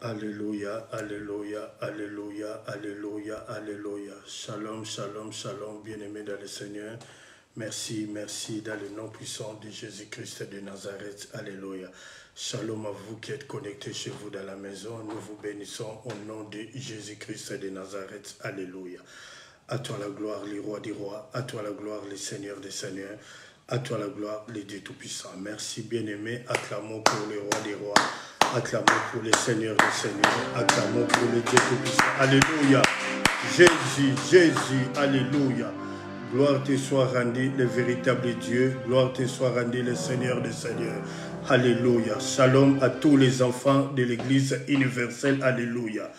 Alléluia, Alléluia, Alléluia, Alléluia, Alléluia. Shalom, shalom, shalom, bien-aimés dans le Seigneur. Merci, merci dans le nom puissant de Jésus-Christ de Nazareth. Alléluia. Shalom à vous qui êtes connectés chez vous dans la maison. Nous vous bénissons au nom de Jésus-Christ de Nazareth. Alléluia. À toi la gloire, les rois des rois. À toi la gloire, les seigneurs des seigneurs. À toi la gloire, les dieux tout-puissants. Merci, bien-aimés. Acclamons pour les rois des rois. Acclamons pour les seigneurs des seigneurs. Acclamons pour les dieux tout-puissants. Alléluia. Jésus, Jésus, alléluia. Gloire te soit rendue, le véritable Dieu. Gloire te soit rendue, le Seigneur des seigneurs. Alléluia. Shalom à tous les enfants de l'Église universelle. Alléluia.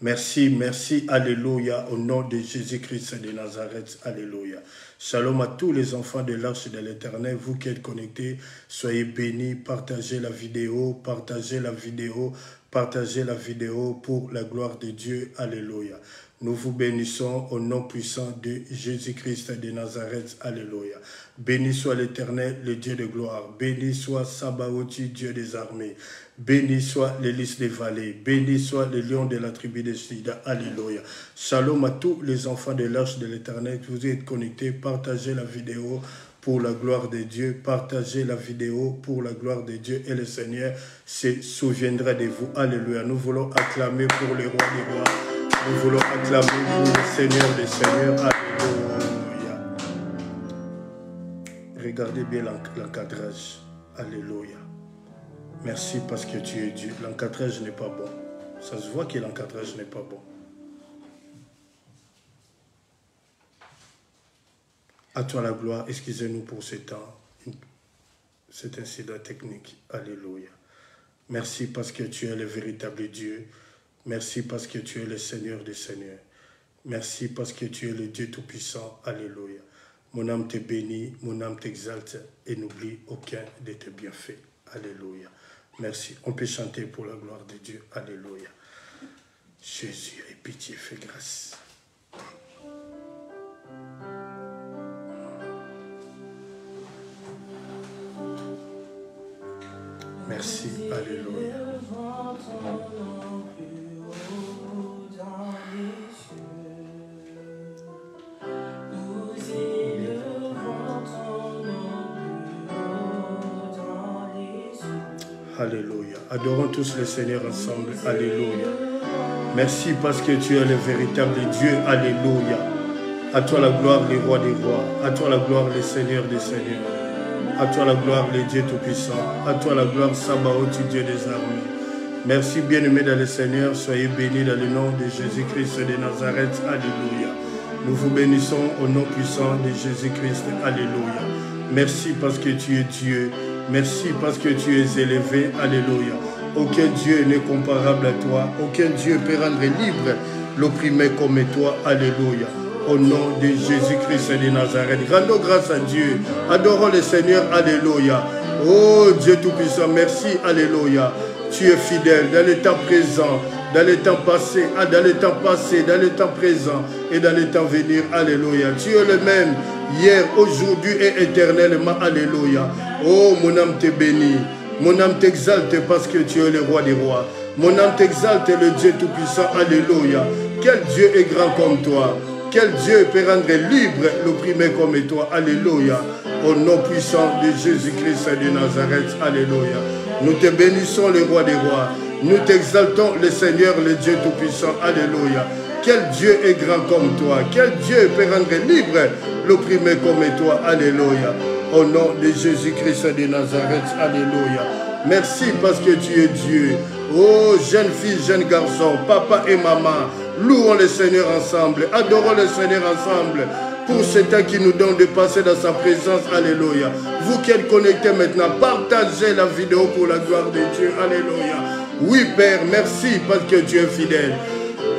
Merci, merci, alléluia, au nom de Jésus-Christ de Nazareth, alléluia. Shalom à tous les enfants de l'Arche de l'Éternel, vous qui êtes connectés, soyez bénis, partagez la vidéo, partagez la vidéo, partagez la vidéo pour la gloire de Dieu, alléluia. Nous vous bénissons au nom puissant de Jésus-Christ de Nazareth, alléluia. Béni soit l'Éternel, le Dieu de gloire, béni soit Sabaoth, Dieu des armées. Béni soit les lys des vallées, béni soit le lion de la tribu de Juda, alléluia. Shalom à tous les enfants de l'Arche de l'Éternel, vous êtes connectés, partagez la vidéo pour la gloire de Dieu, partagez la vidéo pour la gloire de Dieu et le Seigneur se souviendra de vous, alléluia. Nous voulons acclamer pour les rois des rois, nous voulons acclamer pour le Seigneur des seigneurs, alléluia. Regardez bien l'encadrage, alléluia. Merci parce que tu es Dieu. L'encadrage n'est pas bon. Ça se voit que l'encadrage n'est pas bon. À toi la gloire. Excusez-nous pour ce temps. Cet incident technique. Alléluia. Merci parce que tu es le véritable Dieu. Merci parce que tu es le Seigneur des seigneurs. Merci parce que tu es le Dieu tout-puissant. Alléluia. Mon âme te bénit, mon âme t'exalte et n'oublie aucun de tes bienfaits. Alléluia. Merci. On peut chanter pour la gloire de Dieu. Alléluia. Jésus, aie pitié, fais grâce. Merci. Alléluia. Alléluia. Adorons tous le Seigneur ensemble. Alléluia. Merci parce que tu es le véritable Dieu. Alléluia. À toi la gloire, les rois des rois. À toi la gloire, les seigneurs des seigneurs. À toi la gloire, les dieux tout-puissants. À toi la gloire, Sabaoth, Dieu des armées. Merci, bien-aimés dans le Seigneur. Soyez bénis dans le nom de Jésus-Christ de Nazareth. Alléluia. Nous vous bénissons au nom puissant de Jésus-Christ. Alléluia. Merci parce que tu es Dieu. Merci parce que tu es élevé. Alléluia. Aucun Dieu n'est comparable à toi. Aucun Dieu peut rendre libre l'opprimé comme toi. Alléluia. Au nom de Jésus-Christ de Nazareth. Rendons grâce à Dieu. Adorons le Seigneur. Alléluia. Oh Dieu Tout-Puissant, merci. Alléluia. Tu es fidèle dans le temps présent, dans le temps passé, dans le temps passé, dans le temps présent et dans le temps venir. Alléluia. Tu es le même hier, aujourd'hui et éternellement. Alléluia. Oh, mon âme te bénit. Mon âme t'exalte parce que tu es le roi des rois. Mon âme t'exalte, le Dieu Tout-Puissant. Alléluia. Quel Dieu est grand comme toi? Quel Dieu peut rendre libre l'opprimé comme toi? Alléluia. Au nom puissant de Jésus-Christ de Nazareth. Alléluia. Nous te bénissons, le roi des rois. Nous t'exaltons, le Seigneur, le Dieu Tout-Puissant. Alléluia. Quel Dieu est grand comme toi? Quel Dieu peut rendre libre l'opprimé comme toi? Alléluia. Au nom de Jésus-Christ de Nazareth. Alléluia. Merci parce que tu es Dieu. Oh, jeune fille, jeune garçon, papa et maman, louons le Seigneur ensemble. Adorons le Seigneur ensemble. Pour ce temps qui nous donne de passer dans sa présence. Alléluia. Vous qui êtes connectés maintenant, partagez la vidéo pour la gloire de Dieu. Alléluia. Oui, Père, merci parce que tu es fidèle.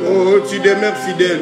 Oh, tu demeures fidèle.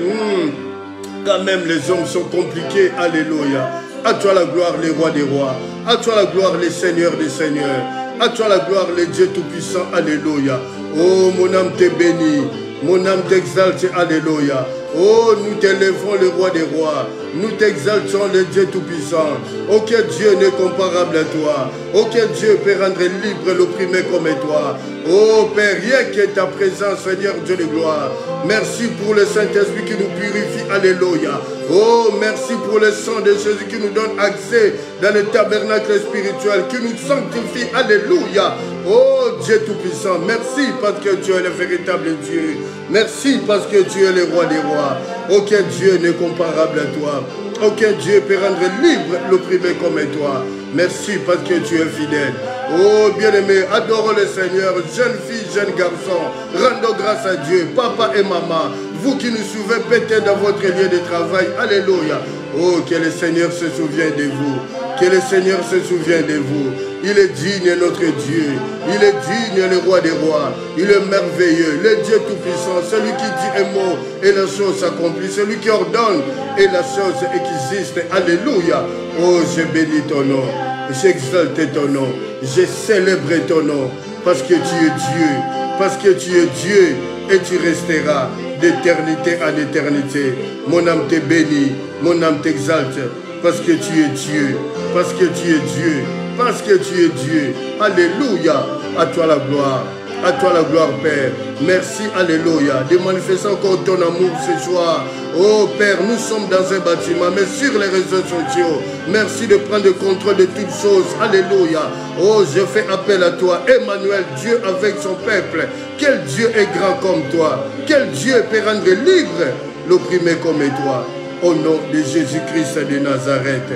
Quand même, les hommes sont compliqués. Alléluia. À toi la gloire, les rois des rois. À toi la gloire, les seigneurs des seigneurs. À toi la gloire, les dieux tout-puissants. Alléluia. Oh, mon âme te bénit. Mon âme t'exalte. Alléluia. Oh, nous t'élèvons, le roi des rois. Nous t'exaltons, le Dieu Tout-Puissant. Aucun Dieu n'est comparable à toi. Aucun Dieu peut rendre libre l'opprimé comme toi. Oh Père, rien que ta présence, Seigneur Dieu de gloire. Merci pour le Saint-Esprit qui nous purifie. Alléluia. Oh, merci pour le sang de Jésus qui nous donne accès dans le tabernacle spirituel, qui nous sanctifie. Alléluia. Oh Dieu Tout-Puissant, merci parce que tu es le véritable Dieu. Merci parce que tu es le roi des rois. Aucun Dieu n'est comparable à toi. Aucun Dieu peut rendre libre l'opprimé comme toi. Merci parce que tu es fidèle. Oh bien-aimé, adorons le Seigneur, jeune fille, jeune garçon. Rendons grâce à Dieu, papa et maman. Vous qui nous suivez peut-être dans votre lieu de travail. Alléluia. Oh, que le Seigneur se souvienne de vous. Que le Seigneur se souvienne de vous. Il est digne, notre Dieu. Il est digne, le roi des rois. Il est merveilleux, le Dieu Tout-Puissant. Celui qui dit un mot et la chose s'accomplit. Celui qui ordonne et la chose existe. Alléluia. Oh, je bénis ton nom. J'exalte ton nom. Je célèbre ton nom. Parce que tu es Dieu. Parce que tu es Dieu. Et tu resteras d'éternité en éternité. Mon âme te bénit. Mon âme t'exalte. Parce que tu es Dieu. Parce que tu es Dieu. Parce que tu es Dieu. Alléluia. À toi la gloire. À toi la gloire, Père. Merci, alléluia, de manifester encore ton amour ce soir. Oh Père, nous sommes dans un bâtiment, mais sur les réseaux sociaux. Merci de prendre le contrôle de toutes choses. Alléluia. Oh, je fais appel à toi, Emmanuel, Dieu avec son peuple. Quel Dieu est grand comme toi? Quel Dieu peut rendre libre l'opprimé comme toi? Au nom de Jésus-Christ de Nazareth.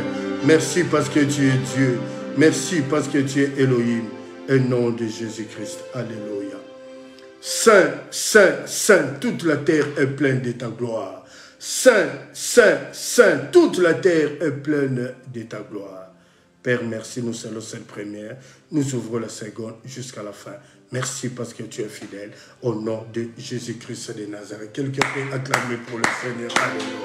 Merci parce que tu es Dieu. Merci parce que tu es Elohim. Au nom de Jésus-Christ. Alléluia. Saint, Saint, Saint, toute la terre est pleine de ta gloire. Saint, Saint, Saint, toute la terre est pleine de ta gloire. Père, merci, nous saluons cette première. Nous ouvrons la seconde jusqu'à la fin. Merci parce que tu es fidèle. Au nom de Jésus-Christ de Nazareth. Quelqu'un peut acclamer pour le Seigneur. Alléluia.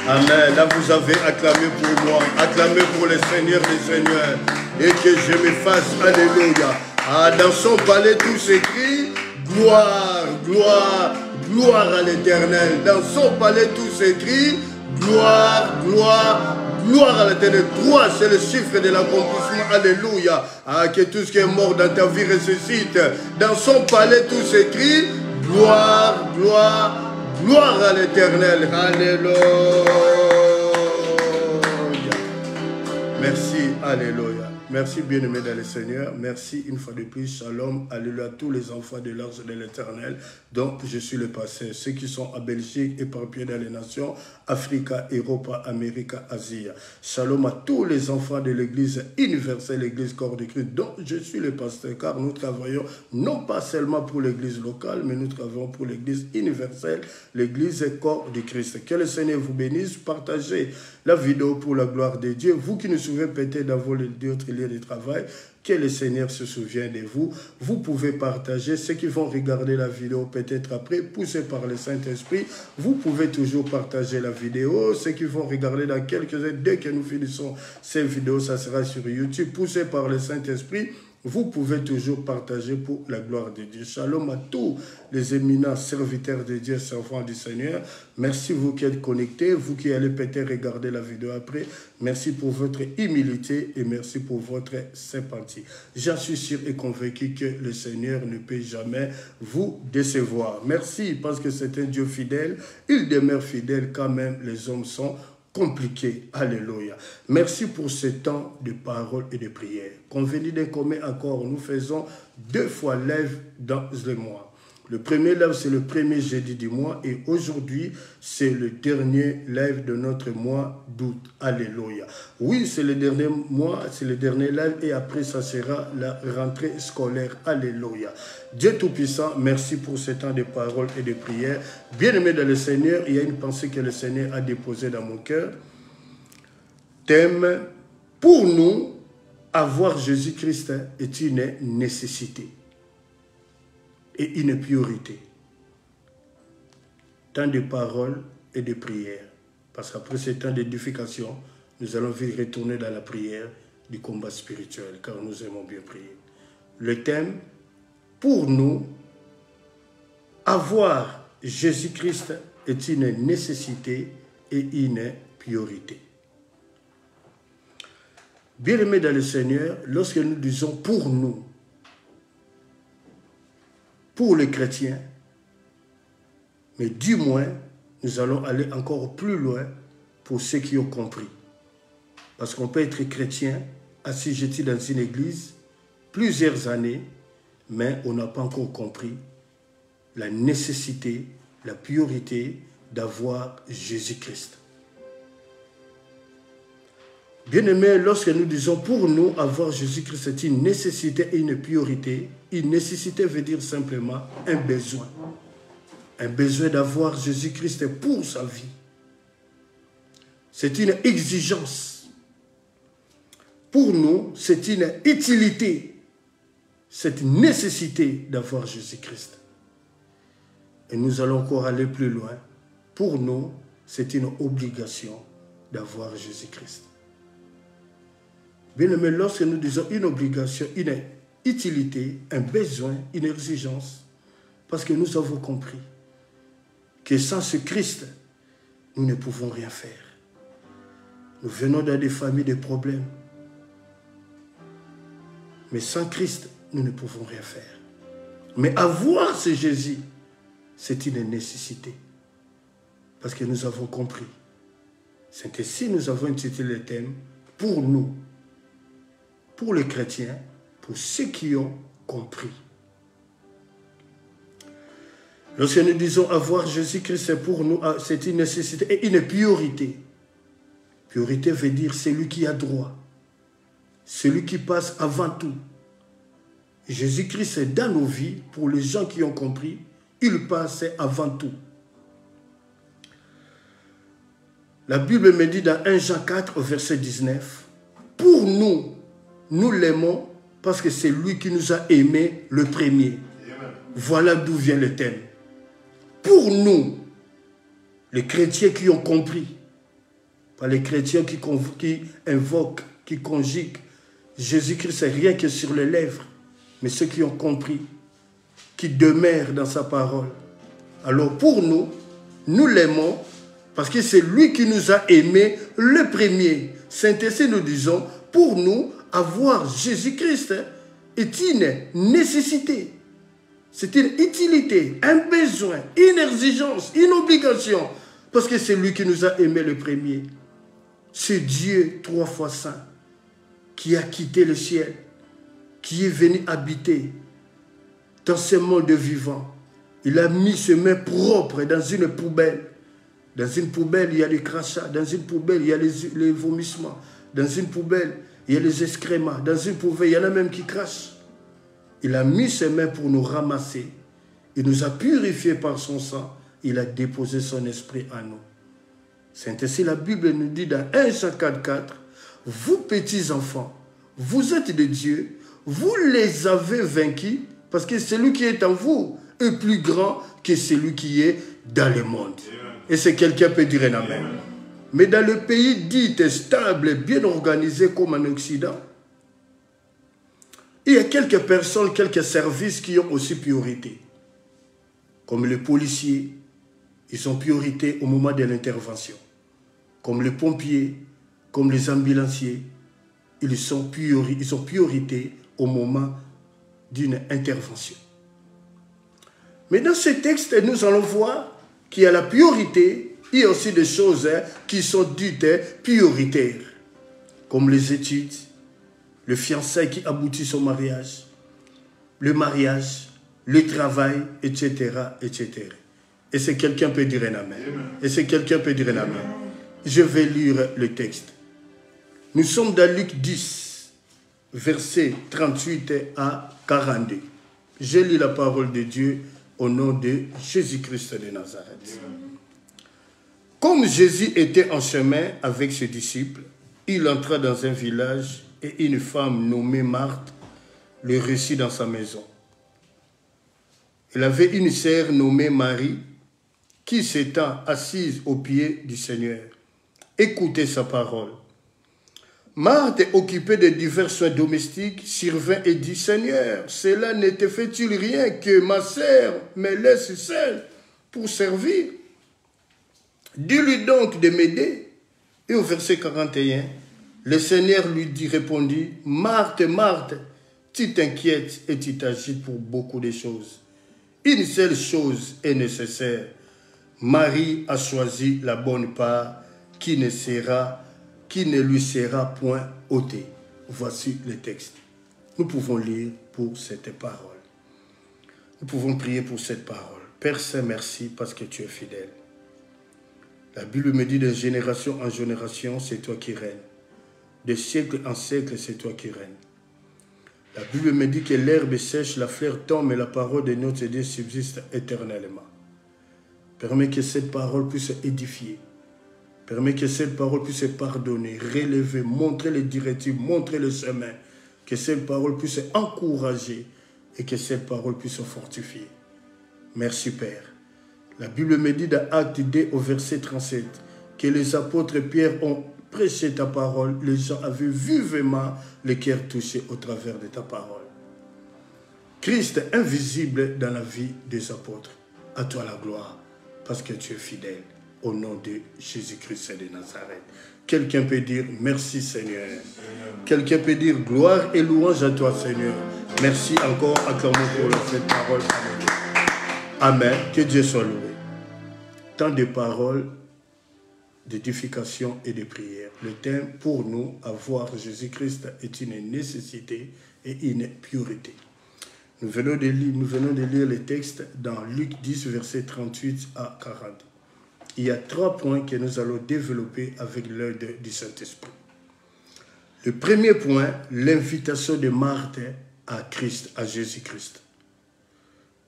Amen. Là, vous avez acclamé pour moi. Acclamé pour le Seigneur des Seigneurs. Et que je me fasse. Alléluia. Ah, dans son palais, tout s'écrit. Gloire, gloire, gloire à l'Éternel. Dans son palais, tout s'écrit. Gloire, gloire, gloire à l'Éternel. 3, c'est le chiffre de l'accomplissement. Alléluia. Ah, que tout ce qui est mort dans ta vie ressuscite. Dans son palais, tout s'écrit. Gloire, gloire, gloire à l'Éternel. Alléluia. Merci, alléluia. Merci, bien-aimés dans le Seigneur. Merci une fois de plus. Shalom, alléluia, à tous les enfants de l'Arche de l'Éternel, dont je suis le pasteur. Ceux qui sont à Belgique, éparpillés dans les nations, Afrique, Europe, Amérique, Asie. Shalom à tous les enfants de l'Église universelle, l'Église corps de Christ, dont je suis le pasteur, car nous travaillons non pas seulement pour l'Église locale, mais nous travaillons pour l'Église universelle, l'Église corps de Christ. Que le Seigneur vous bénisse. Partagez la vidéo pour la gloire de Dieu. Vous qui nous suivez peut-être dans vos lieux de travail, que le Seigneur se souvienne de vous. Vous pouvez partager. Ceux qui vont regarder la vidéo peut-être après, poussés par le Saint-Esprit, vous pouvez toujours partager la vidéo. Ceux qui vont regarder dans quelques heures, dès que nous finissons cette vidéo, ça sera sur YouTube, poussés par le Saint-Esprit. Vous pouvez toujours partager pour la gloire de Dieu. Shalom à tous les éminents serviteurs de Dieu, servants du Seigneur. Merci vous qui êtes connectés, vous qui allez peut-être regarder la vidéo après. Merci pour votre humilité et merci pour votre sympathie. J'en suis sûr et convaincu que le Seigneur ne peut jamais vous décevoir. Merci parce que c'est un Dieu fidèle. Il demeure fidèle quand même les hommes sont compliqué. Alléluia. Merci pour ce temps de parole et de prière. Convenu d'un commun accord, nous faisons 2 fois live dans le mois. Le premier live, c'est le premier jeudi du mois et aujourd'hui, c'est le dernier live de notre mois d'août. Alléluia. Oui, c'est le dernier mois, c'est le dernier live et après, ça sera la rentrée scolaire. Alléluia. Dieu Tout-Puissant, merci pour ce temps de parole et de prière. Bien-aimé dans le Seigneur, il y a une pensée que le Seigneur a déposée dans mon cœur. Thème, pour nous, avoir Jésus-Christ est une nécessité et une priorité. Temps de parole et de prière. Parce qu'après ce temps d'édification, nous allons retourner dans la prière du combat spirituel, car nous aimons bien prier. Le thème, pour nous, avoir Jésus-Christ est une nécessité et une priorité. Bien-aimés dans le Seigneur, lorsque nous disons pour nous, pour les chrétiens, mais du moins, nous allons aller encore plus loin pour ceux qui ont compris. Parce qu'on peut être chrétien, assujetti dans une église, plusieurs années, mais on n'a pas encore compris la nécessité, la priorité d'avoir Jésus-Christ. Bien-aimés, lorsque nous disons pour nous avoir Jésus-Christ, c'est une nécessité et une priorité. Une nécessité veut dire simplement un besoin. Un besoin d'avoir Jésus-Christ pour sa vie. C'est une exigence. Pour nous, c'est une utilité. C'est une nécessité d'avoir Jésus-Christ. Et nous allons encore aller plus loin. Pour nous, c'est une obligation d'avoir Jésus-Christ. Bien aimé, lorsque nous disons une obligation, une utilité, un besoin, une exigence, parce que nous avons compris que sans ce Christ, nous ne pouvons rien faire. Nous venons dans des familles de problèmes. Mais sans Christ, nous ne pouvons rien faire. Mais avoir ce Jésus, c'est une nécessité. Parce que nous avons compris. C'est ainsi que nous avons intitulé le thème pour nous, pour les chrétiens, pour ceux qui ont compris. Lorsque nous disons avoir Jésus-Christ pour nous, c'est une nécessité et une priorité. Priorité veut dire celui qui a droit, celui qui passe avant tout. Jésus-Christ est dans nos vies, pour les gens qui ont compris, il passe avant tout. La Bible me dit dans 1 Jean 4, verset 19, pour nous, nous l'aimons parce que c'est lui qui nous a aimés le premier. Voilà d'où vient le thème. Pour nous, les chrétiens qui ont compris, pas les chrétiens qui invoquent, qui conjuguent Jésus-Christ, c'est rien que sur les lèvres, mais ceux qui ont compris, qui demeurent dans sa parole. Alors pour nous, nous l'aimons parce que c'est lui qui nous a aimés le premier. Saint-Esprit, nous disons, pour nous, avoir Jésus-Christ est une nécessité. C'est une utilité, un besoin, une exigence, une obligation. Parce que c'est lui qui nous a aimés le premier. C'est Dieu, 3 fois saint, qui a quitté le ciel, qui est venu habiter dans ce monde vivant. Il a mis ses mains propres dans une poubelle. Dans une poubelle, il y a les crachats. Dans une poubelle, il y a les vomissements. Dans une poubelle, il y a les excréments. Dans une poubelle, il y en a même qui crachent. Il a mis ses mains pour nous ramasser. Il nous a purifiés par son sang. Il a déposé son esprit en nous. C'est ainsi la Bible nous dit dans 1 Jean 4, 4, vous petits enfants, vous êtes de Dieu, vous les avez vaincus, parce que celui qui est en vous est plus grand que celui qui est dans le monde. Et c'est quelqu'un peut dire un amen. Mais dans le pays dit stable et bien organisé comme en Occident, il y a quelques personnes, quelques services qui ont aussi priorité. Comme les policiers, ils ont priorité au moment de l'intervention. Comme les pompiers, comme les ambulanciers, ils ont priorité au moment d'une intervention. Mais dans ce texte, nous allons voir qu'il y a la priorité, il y a aussi des choses qui sont dites prioritaires, comme les études, le fiançailles qui aboutit au mariage, le travail, etc., etc. Et c'est quelqu'un peut dire un amen. Et c'est quelqu'un peut dire un amen. Je vais lire le texte. Nous sommes dans Luc 10, versets 38 à 42. Je lis la parole de Dieu au nom de Jésus-Christ de Nazareth. Comme Jésus était en chemin avec ses disciples, il entra dans un village et une femme nommée Marthe le reçut dans sa maison. Il avait une sœur nommée Marie qui s'étant assise aux pieds du Seigneur, écoutait sa parole. Marthe, occupée de divers soins domestiques, survint et dit, « Seigneur, cela ne te fait-il rien que ma sœur me laisse seule pour servir? dis-lui donc de m'aider. Et au verset 41, le Seigneur lui répondit, Marthe, Marthe, tu t'inquiètes et tu t'agites pour beaucoup de choses. Une seule chose est nécessaire. Marie a choisi la bonne part qui ne lui sera point ôtée. Voici le texte. Nous pouvons lire pour cette parole. Nous pouvons prier pour cette parole. Père Saint, merci parce que tu es fidèle. La Bible me dit de génération en génération, c'est toi qui règnes. De siècle en siècle, c'est toi qui règnes. La Bible me dit que l'herbe sèche, la fleur tombe, mais la parole de notre Dieu subsiste éternellement. Permets que cette parole puisse édifier. Permets que cette parole puisse pardonner, relever, montrer les directives, montrer le chemin. Que cette parole puisse encourager et que cette parole puisse fortifier. Merci Père. La Bible me dit dans Acte 2 au verset 37 que les apôtres Pierre ont prêché ta parole. Les gens avaient vivement le cœur touché au travers de ta parole. Christ invisible dans la vie des apôtres. À toi la gloire parce que tu es fidèle. Au nom de Jésus-Christ de Nazareth. Quelqu'un peut dire merci Seigneur. Quelqu'un peut dire gloire et louange à toi Seigneur. Merci encore, acclamons pour cette parole. Amen. Que Dieu soit loué. Tant de paroles d'édification et de prière. Le thème pour nous, avoir Jésus-Christ est une nécessité et une priorité. Nous venons de lire les textes dans Luc 10, versets 38 à 40. Il y a 3 points que nous allons développer avec l'aide du Saint-Esprit. Le premier point, l'invitation de Marthe à Christ, à Jésus-Christ.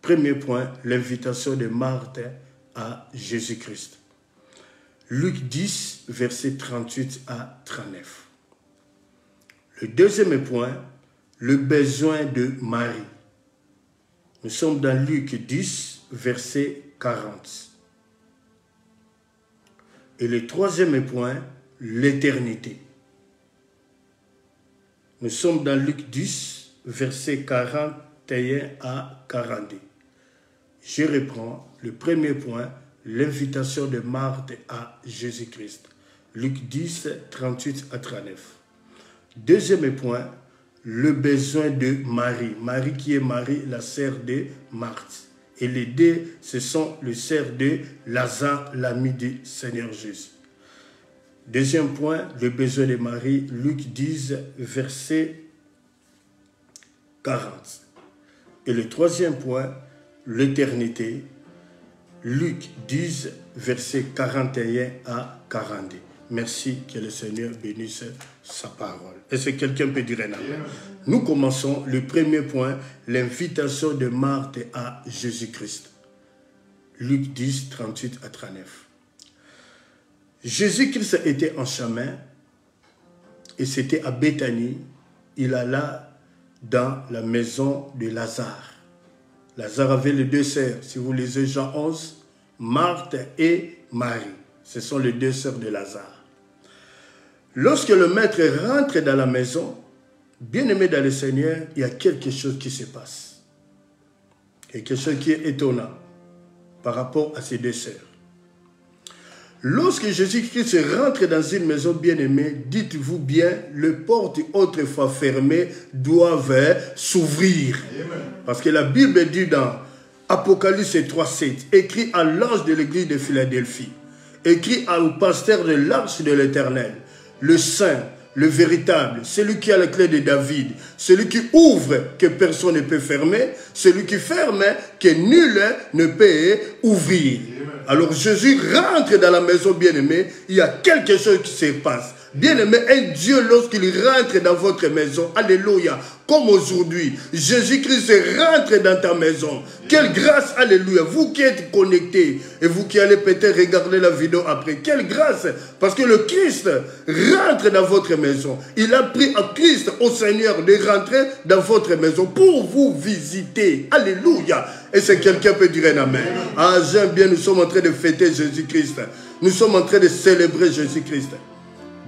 Premier point, l'invitation de Marthe à Jésus-Christ. Luc 10, versets 38 à 39. Le deuxième point, le besoin de Marie. Nous sommes dans Luc 10, verset 40. Et le troisième point, l'éternité. Nous sommes dans Luc 10, versets 41 à 42. Je reprends le premier point, l'invitation de Marthe à Jésus-Christ. Luc 10, 38 à 39. Deuxième point, le besoin de Marie. Marie qui est Marie, la sœur de Marthe. Et les deux, ce sont le sœurs de Lazare, l'ami du Seigneur Jésus. Deuxième point, le besoin de Marie, Luc 10, verset 40. Et le troisième point, l'éternité, Luc 10, verset 41 à 42. Merci, que le Seigneur bénisse sa parole. Est-ce que quelqu'un peut dire un amen? Nous commençons le premier point, l'invitation de Marthe à Jésus-Christ. Luc 10, 38 à 39. Jésus-Christ était en chemin et c'était à Béthanie. Il alla dans la maison de Lazare. Lazare avait les deux sœurs. Si vous lisez Jean 11, Marthe et Marie. Ce sont les deux sœurs de Lazare. Lorsque le maître rentre dans la maison, bien-aimé dans le Seigneur, il y a quelque chose qui se passe. Quelque chose qui est étonnant par rapport à ces deux sœurs. Lorsque Jésus-Christ rentre dans une maison bien-aimée, dites-vous bien, les portes autrefois fermées doivent s'ouvrir. Parce que la Bible dit dans Apocalypse 3,7, écrit à l'ange de l'église de Philadelphie, écrit au pasteur de l'arche de l'Éternel, le saint, le véritable, celui qui a la clé de David, celui qui ouvre que personne ne peut fermer, celui qui ferme que nul ne peut ouvrir. Alors Jésus rentre dans la maison bien-aimée, il y a quelque chose qui se passe. Bien-aimé, un Dieu, lorsqu'il rentre dans votre maison, alléluia, comme aujourd'hui, Jésus-Christ rentre dans ta maison. Quelle grâce, alléluia, vous qui êtes connectés et vous qui allez peut-être regarder la vidéo après, quelle grâce, parce que le Christ rentre dans votre maison. Il a pris à Christ, au Seigneur, de rentrer dans votre maison pour vous visiter. Alléluia. Et c'est quelqu'un peut dire un amen. Ah, j'aime bien, nous sommes en train de fêter Jésus-Christ. Nous sommes en train de célébrer Jésus-Christ.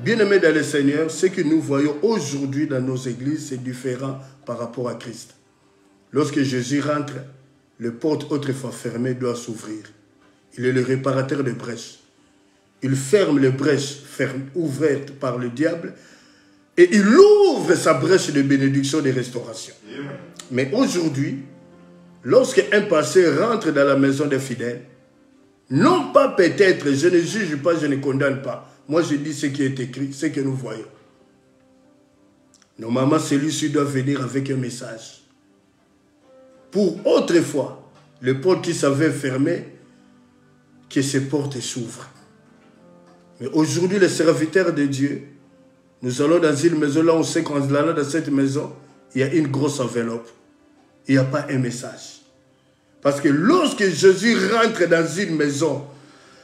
Bien-aimés dans le Seigneur, ce que nous voyons aujourd'hui dans nos églises, c'est différent par rapport à Christ. Lorsque Jésus rentre, les portes autrefois fermées doivent s'ouvrir. Il est le réparateur de brèches. il ferme les brèches ouvertes par le diable et il ouvre sa brèche de bénédiction et de restauration. Mais aujourd'hui, lorsqu'un passé rentre dans la maison des fidèles, non pas peut-être, je ne juge pas, je ne condamne pas. Moi, je dis ce qui est écrit, ce que nous voyons. Normalement, celui-ci doit venir avec un message. Pour autrefois, les portes qui s'avaient fermées, que ces portes s'ouvrent. Mais aujourd'hui, les serviteurs de Dieu, nous allons dans une maison, là on sait qu'en allant dans cette maison, il y a une grosse enveloppe. Il n'y a pas un message. Parce que lorsque Jésus rentre dans une maison,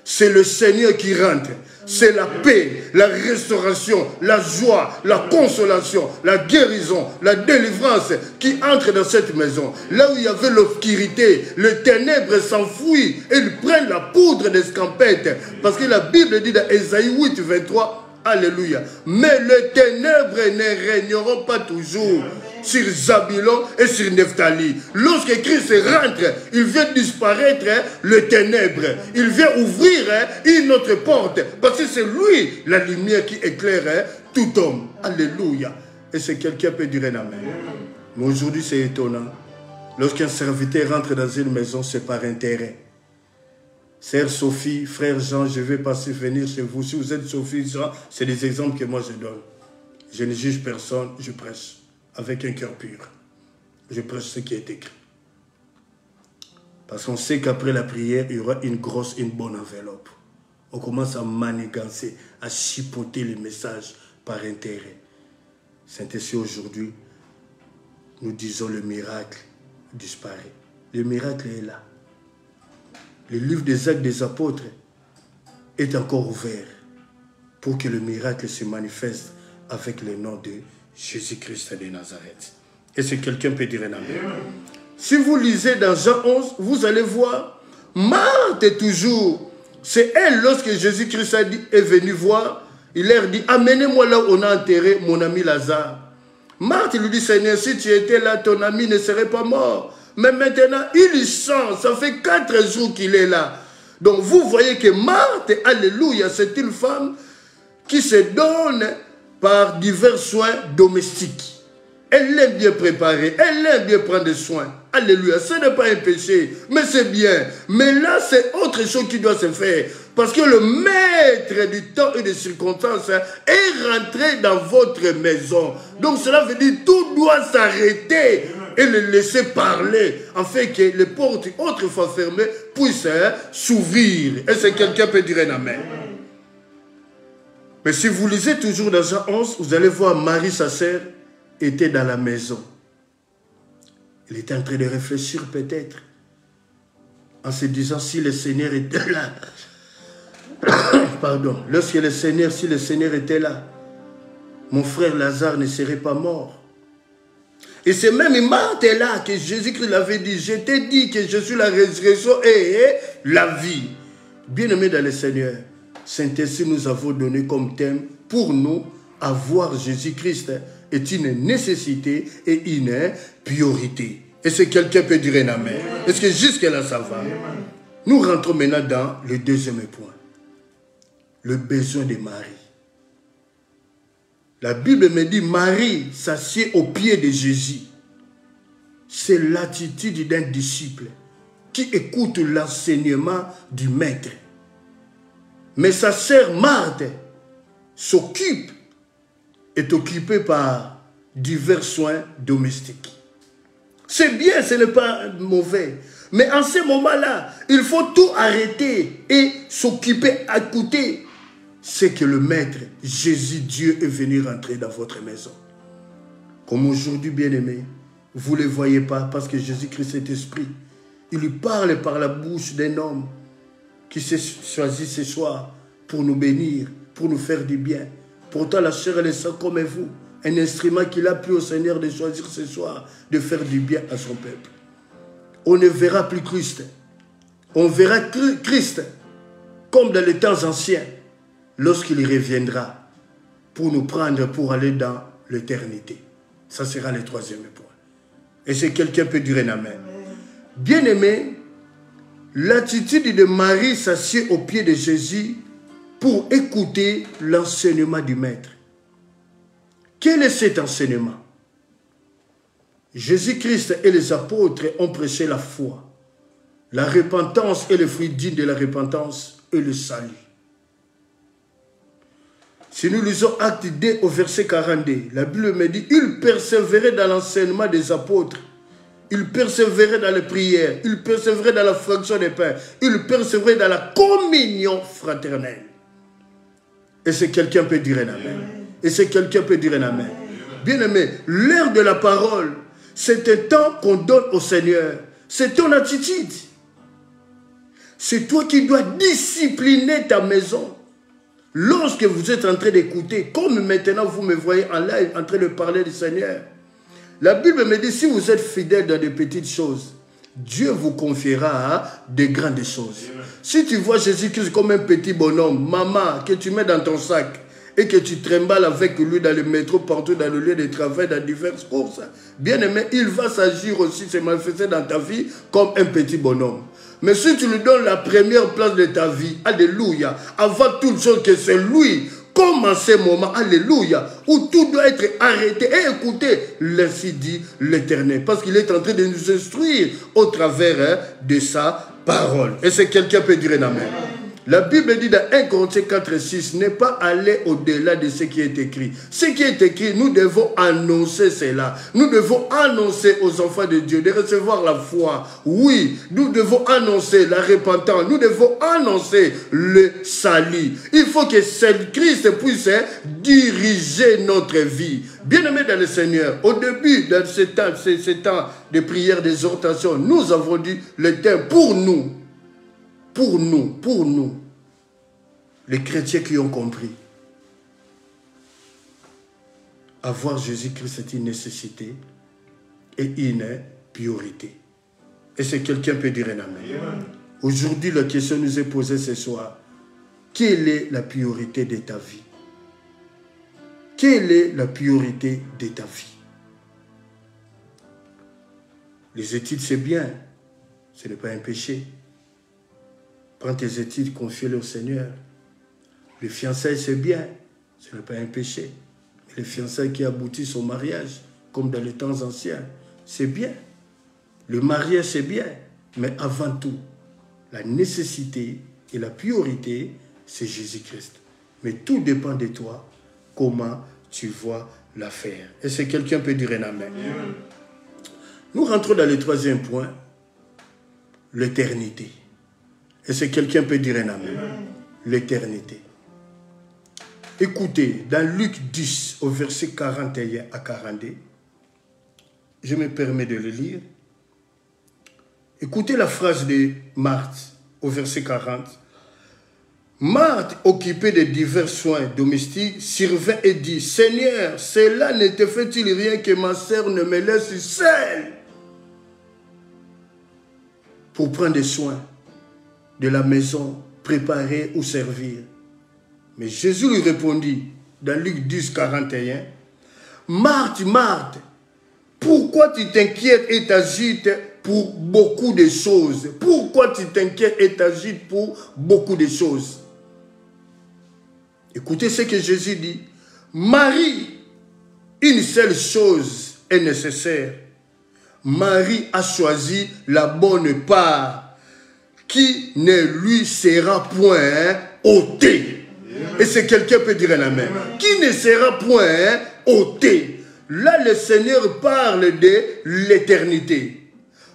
c'est le Seigneur qui rentre. C'est la paix, la restauration, la joie, la consolation, la guérison, la délivrance qui entre dans cette maison. Là où il y avait l'obscurité, le ténèbre s'enfuit et ils prennent la poudre d'escampette. Parce que la Bible dit dans Ésaïe 8, 23, alléluia. Mais les ténèbres ne régneront pas toujours sur Zabulon et sur Nephtali. Lorsque Christ rentre, il vient disparaître le ténèbre. Il vient ouvrir une autre porte. Parce que c'est lui la lumière qui éclaire tout homme. Alléluia. Et c'est quelqu'un peut dire un amen. Mais aujourd'hui c'est étonnant. Lorsqu'un serviteur rentre dans une maison, c'est par intérêt. Sœur Sophie, frère Jean, je vais passer venir chez vous. Si vous êtes Sophie, Jean, c'est des exemples que moi je donne. Je ne juge personne, je prêche avec un cœur pur. Je prêche ce qui est écrit. Parce qu'on sait qu'après la prière, il y aura une bonne enveloppe. On commence à manigancer, à chipoter les messages par intérêt. C'est ainsi aujourd'hui, nous disons le miracle disparaît. Le miracle est là. Le livre des Actes des Apôtres est encore ouvert pour que le miracle se manifeste avec le nom de Jésus-Christ de Nazareth. Et si quelqu'un peut dire un amen. Si vous lisez dans Jean 11, vous allez voir, Marthe est toujours, c'est elle lorsque Jésus-Christ est venu voir, il leur dit, amenez-moi là où on a enterré mon ami Lazare. Marthe lui dit, Seigneur, si tu étais là, ton ami ne serait pas mort. Mais maintenant, il sent, ça fait 4 jours qu'il est là. Donc vous voyez que Marthe, alléluia, c'est une femme qui se donne par divers soins domestiques. Elle aime bien préparer, elle aime bien prendre soin. Alléluia, ce n'est pas un péché, mais c'est bien. Mais là, c'est autre chose qui doit se faire. Parce que le maître du temps et des circonstances est rentré dans votre maison. Donc cela veut dire que tout doit s'arrêter et le laisser parler, afin que les portes autrefois fermées puissent s'ouvrir. Et c'est quelqu'un peut dire un amen. Mais si vous lisez toujours dans Jean 11, vous allez voir Marie, sa sœur, était dans la maison. Il était en train de réfléchir peut-être, en se disant si le Seigneur était là. Pardon, lorsque le Seigneur, si le Seigneur était là, mon frère Lazare ne serait pas mort. Et c'est même Marthe là que Jésus-Christ l'avait dit, je t'ai dit que je suis la résurrection et la vie. Bien-aimés dans le Seigneur, Saint-Esprit nous avons donné comme thème pour nous, avoir Jésus-Christ est une nécessité et une priorité. Et si quelqu'un peut dire un amen. Est-ce que jusque-là ça va? Nous rentrons maintenant dans le deuxième point. Le besoin de Marie. La Bible me dit, Marie s'assied aux pieds de Jésus. C'est l'attitude d'un disciple qui écoute l'enseignement du maître. Mais sa sœur Marthe s'occupe, est occupée par divers soins domestiques. C'est bien, ce n'est pas mauvais. Mais en ce moment-là, il faut tout arrêter et s'occuper, écouter ce que le Maître, Jésus, Dieu, est venu rentrer dans votre maison. Comme aujourd'hui, bien-aimés, vous ne le voyez pas parce que Jésus-Christ est esprit. Il lui parle par la bouche d'un homme qui s'est choisi ce soir pour nous bénir, pour nous faire du bien. Pourtant, la chair et le sang comme vous, un instrument qu'il a plu au Seigneur de choisir ce soir, de faire du bien à son peuple. On ne verra plus Christ. On verra Christ comme dans les temps anciens, lorsqu'il reviendra pour nous prendre pour aller dans l'éternité. Ça sera le troisième point. Et si quelqu'un peut dire un amen. Bien-aimé, l'attitude de Marie s'assied aux pieds de Jésus pour écouter l'enseignement du Maître. Quel est cet enseignement? Jésus-Christ et les apôtres ont prêché la foi, la repentance et le fruit digne de la repentance et le salut. Si nous lisons Acte 2 au verset 42, la Bible me dit, ils persévéraient dans l'enseignement des apôtres, ils persévéraient dans les prières, ils persévéraient dans la fraction des pains, ils persévéraient dans la communion fraternelle. Et si quelqu'un peut dire un amen. Et si quelqu'un peut dire un amen. Bien aimé, l'heure de la parole, c'est un temps qu'on donne au Seigneur. C'est ton attitude. C'est toi qui dois discipliner ta maison. Lorsque vous êtes en train d'écouter, comme maintenant vous me voyez en live en train de parler du Seigneur, la Bible me dit, si vous êtes fidèle dans des petites choses, Dieu vous confiera des grandes choses. Si tu vois Jésus-Christ comme un petit bonhomme, maman, que tu mets dans ton sac et que tu trembles avec lui dans le métro, partout dans le lieu de travail, dans diverses courses, bien aimé, il va s'agir aussi, se manifester dans ta vie comme un petit bonhomme. Mais si tu lui donnes la première place de ta vie, alléluia, avant toute chose que c'est lui, comme en ce moment, alléluia, où tout doit être arrêté et écouté, l'ainsi dit l'Éternel. Parce qu'il est en train de nous instruire au travers de sa parole. Et c'est quelqu'un peut dire un amen. La Bible dit dans 1 Corinthiens 4 6, n'est pas aller au-delà de ce qui est écrit. Ce qui est écrit, nous devons annoncer cela. Nous devons annoncer aux enfants de Dieu de recevoir la foi. Oui, nous devons annoncer la repentance. Nous devons annoncer le salut. Il faut que Christ puisse diriger notre vie. Bien-aimés dans le Seigneur, au début de ce temps de prière, d'exhortation, nous avons dit le temps pour nous. Pour nous, les chrétiens qui ont compris, avoir Jésus-Christ est une nécessité et une priorité. Et c'est quelqu'un peut dire un amen. Aujourd'hui, la question nous est posée ce soir. Quelle est la priorité de ta vie? Quelle est la priorité de ta vie? Les études, c'est bien. Ce n'est pas un péché. Prends tes études, confie-les au Seigneur. Le fiançailles, c'est bien. Ce n'est pas un péché. Mais les fiançailles qui aboutissent au mariage, comme dans les temps anciens, c'est bien. Le mariage, c'est bien. Mais avant tout, la nécessité et la priorité, c'est Jésus-Christ. Mais tout dépend de toi, comment tu vois l'affaire. Et si quelqu'un peut dire un amen. Nous rentrons dans le troisième point, l'éternité. Et si quelqu'un peut dire un amen. L'éternité. Écoutez, dans Luc 10, au verset 41 à 42, je me permets de le lire. Écoutez la phrase de Marthe, au verset 40. Marthe, occupée de divers soins domestiques, survint et dit, « Seigneur, cela ne te fait-il rien que ma sœur ne me laisse seule pour prendre des soins de la maison, préparer ou servir. » Mais Jésus lui répondit, dans Luc 10, 41, « Marthe, Marthe, pourquoi tu t'inquiètes et t'agites pour beaucoup de choses? Pourquoi tu t'inquiètes et t'agites pour beaucoup de choses? » Écoutez ce que Jésus dit. « Marie, une seule chose est nécessaire. Marie a choisi la bonne part, qui ne lui sera point ôté. » Et c'est quelqu'un peut dire un amen. Qui ne sera point ôté. Là, le Seigneur parle de l'éternité.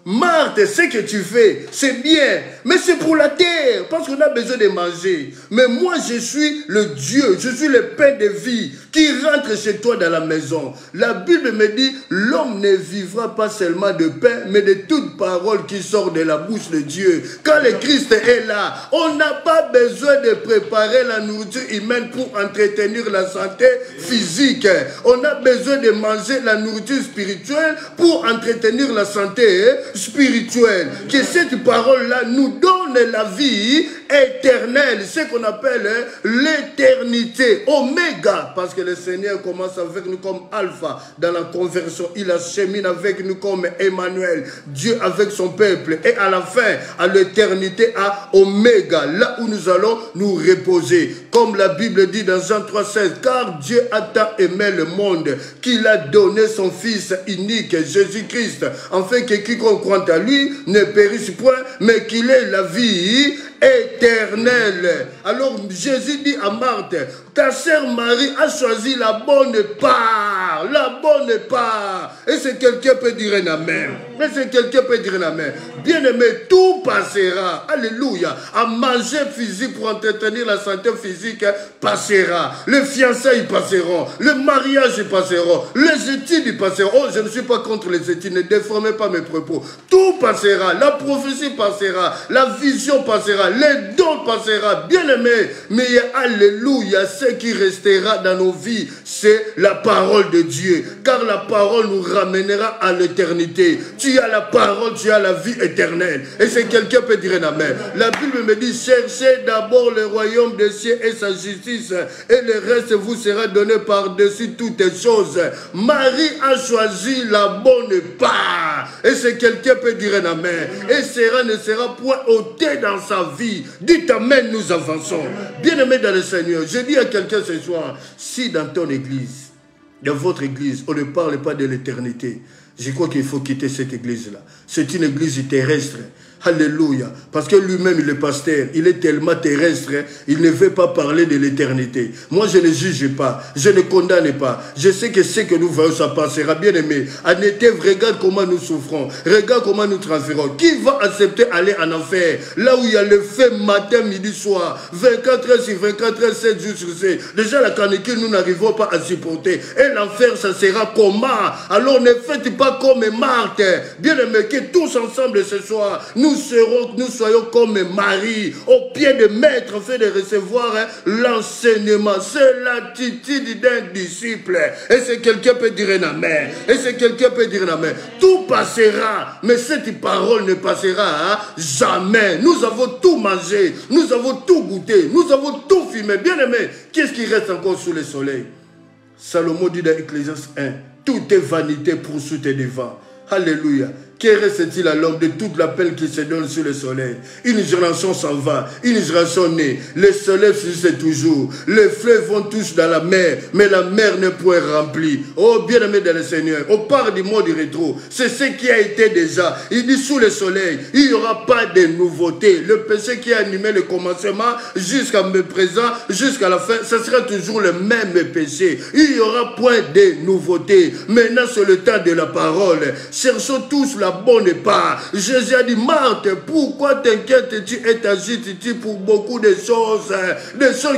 Marthe, ce que tu fais, c'est bien, mais c'est pour la terre, parce qu'on a besoin de manger. Mais moi, je suis le Dieu, je suis le pain de vie qui rentre chez toi dans la maison. La Bible me dit, l'homme ne vivra pas seulement de pain, mais de toute parole qui sort de la bouche de Dieu. Quand le Christ est là, on n'a pas besoin de préparer la nourriture humaine pour entretenir la santé physique. On a besoin de manger la nourriture spirituelle pour entretenir la santé spirituelle. Que cette parole-là nous donne la vie éternelle, ce qu'on appelle l'éternité, oméga, parce que que le Seigneur commence avec nous comme Alpha dans la conversion. Il achemine avec nous comme Emmanuel, Dieu avec son peuple. Et à la fin, à l'éternité, à Oméga, là où nous allons nous reposer. Comme la Bible dit dans Jean 3,16, car Dieu a tant aimé le monde qu'il a donné son Fils unique, Jésus-Christ, afin que quiconque croit à lui ne périsse point, mais qu'il ait la vie éternelle. Alors Jésus dit à Marthe, ta sœur Marie a choisi la bonne part. La bonne part. Et c'est quelqu'un peut dire un amen. Et c'est quelqu'un peut dire un amen. Bien-aimé, tout passera. Alléluia. À manger physique pour entretenir la santé physique passera. Les fiançailles passeront. Le mariage passeront. Les études passeront. Oh, je ne suis pas contre les études. Ne déformez pas mes propos. Tout passera. La prophétie passera. La vision passera. Les dons passera. Bien-aimé. Mais alléluia. Ce qui restera dans nos vies, c'est la parole de Dieu. Car la parole nous ramènera à l'éternité. Tu as la parole, tu as la vie éternelle. Et c'est quelqu'un peut dire un amen. La Bible me dit, cherchez d'abord le royaume des cieux et sa justice, et le reste vous sera donné par-dessus toutes choses. Marie a choisi la bonne part. Et c'est quelqu'un peut dire un amen. Et Sarah ne sera point ôté dans sa vie. Dites amen, nous avançons. Bien-aimé dans le Seigneur, je dis à quelqu'un ce soir, si dans ton église, dans votre église, on ne parle pas de l'éternité, je crois qu'il faut quitter cette église-là. C'est une église terrestre. Alléluia. Parce que lui-même, il est pasteur. Il est tellement terrestre. Il ne veut pas parler de l'éternité. Moi, je ne juge pas. Je ne condamne pas. Je sais que ce que nous voyons, ça passera. Bien aimé. En été, regarde comment nous souffrons. Regarde comment nous transférons. Qui va accepter aller en enfer? Là où il y a le feu matin, midi, soir. 24 heures sur 24 heures, 7 jours sur 7. Déjà, la canicule, nous n'arrivons pas à supporter. Et l'enfer, ça sera comment? Alors, ne faites pas comme Marthe. Bien aimé, que tous ensemble ce soir, nous soyons comme Marie, au pied de maître, afin de recevoir l'enseignement. C'est l'attitude d'un disciple. Et c'est quelqu'un peut dire un amen. Et c'est quelqu'un peut dire un amen. Tout passera, mais cette parole ne passera jamais. Nous avons tout mangé, nous avons tout goûté, nous avons tout fumé. Bien aimé, qu'est-ce qui reste encore sous le soleil? Salomon dit dans Ecclésiaste 1, tout est vanité pour sous tes devants. Alléluia. Que reste-t-il à l'homme de toute la peine qui se donne sur le soleil? Une génération s'en va, une génération naît. Le soleil c'est toujours. Les fleuves vont tous dans la mer, mais la mer n'est point remplie. Oh, bien-aimé dans le Seigneur, on parle du mot du rétro. C'est ce qui a été déjà. Il dit sous le soleil, il n'y aura pas de nouveauté. Le péché qui a animé le commencement jusqu'à me présent, jusqu'à la fin, ce sera toujours le même péché. Il n'y aura point de nouveauté. Maintenant, c'est le temps de la parole. Cherchons tous la bonne part. Jésus a dit, Marthe, pourquoi t'inquiètes-tu et t'agites-tu pour beaucoup de choses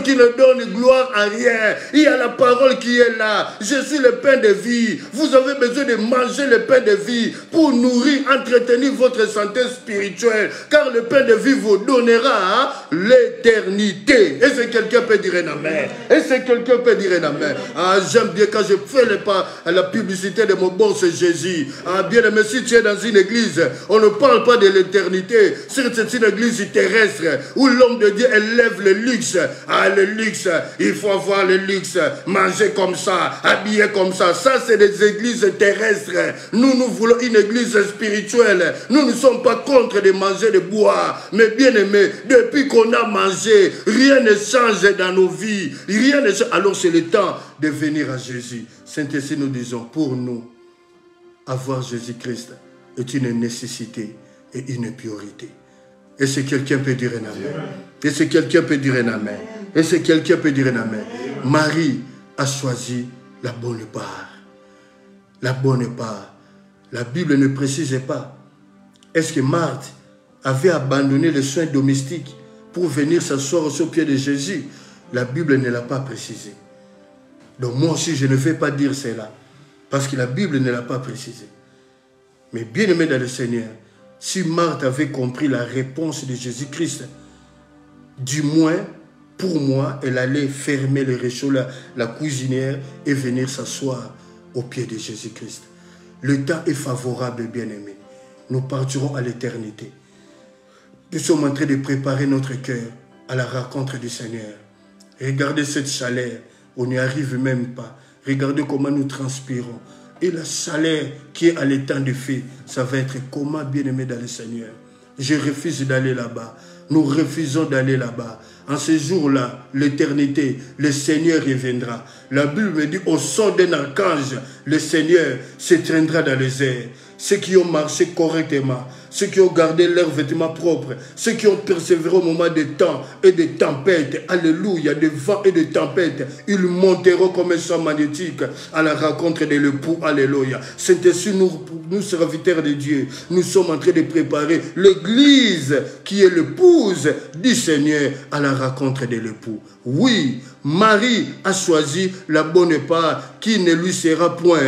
qui ne donnent gloire à rien? Il y a la parole qui est là. Je suis le pain de vie. Vous avez besoin de manger le pain de vie pour nourrir, entretenir votre santé spirituelle. Car le pain de vie vous donnera l'éternité. Et c'est quelqu'un peut dire un amen. Et c'est quelqu'un peut dire un amen. Ah, j'aime bien quand je fais la publicité de mon bon, c'est Jésus. Ah, bien aimé, si tu es dans une église, on ne parle pas de l'éternité. C'est une église terrestre où l'homme de Dieu élève le luxe. Ah, le luxe, il faut avoir le luxe, manger comme ça, habiller comme ça. Ça, c'est des églises terrestres. Nous voulons une église spirituelle. Nous ne sommes pas contre de manger, de boire. Mais bien aimé, depuis qu'on a mangé, rien ne change dans nos vies. Rien ne change. Alors c'est le temps de venir à Jésus. Saint-Esprit, nous disons, pour nous, avoir Jésus-Christ est une nécessité et une priorité. Et si quelqu'un peut dire un amen. Et si quelqu'un peut dire un amen. Et si quelqu'un peut dire un amen. Marie a choisi la bonne part. La bonne part. La Bible ne précise pas. Est-ce que Marthe avait abandonné les soins domestiques pour venir s'asseoir au pied de Jésus? La Bible ne l'a pas précisé. Donc moi aussi, je ne vais pas dire cela. Parce que la Bible ne l'a pas précisé. Mais bien aimé dans le Seigneur, si Marthe avait compris la réponse de Jésus-Christ, du moins, pour moi, elle allait fermer le réchaud, la cuisinière, et venir s'asseoir au pied de Jésus-Christ. Le temps est favorable, bien aimé. Nous partirons à l'éternité. Nous sommes en train de préparer notre cœur à la rencontre du Seigneur. Regardez cette chaleur On n'y arrive même pas. Regardez comment nous transpirons. Et la chaleur qui est à l'étang de feu, ça va être comment, bien-aimé dans le Seigneur. Je refuse d'aller là-bas. Nous refusons d'aller là-bas. En ce jour-là, l'éternité, le Seigneur reviendra. La Bible me dit, au son d'un archange, le Seigneur s'étreindra dans les airs. Ceux qui ont marché correctement, ceux qui ont gardé leurs vêtements propres, ceux qui ont persévéré au moment des temps et des tempêtes, alléluia, des vents et des tempêtes, ils monteront comme un champ magnétique à la rencontre de l'époux, alléluia. C'est ainsi, nous serviteurs de Dieu, nous sommes en train de préparer l'église qui est l'épouse du Seigneur à la rencontre de l'époux. Oui, Marie a choisi la bonne part qui ne lui sera point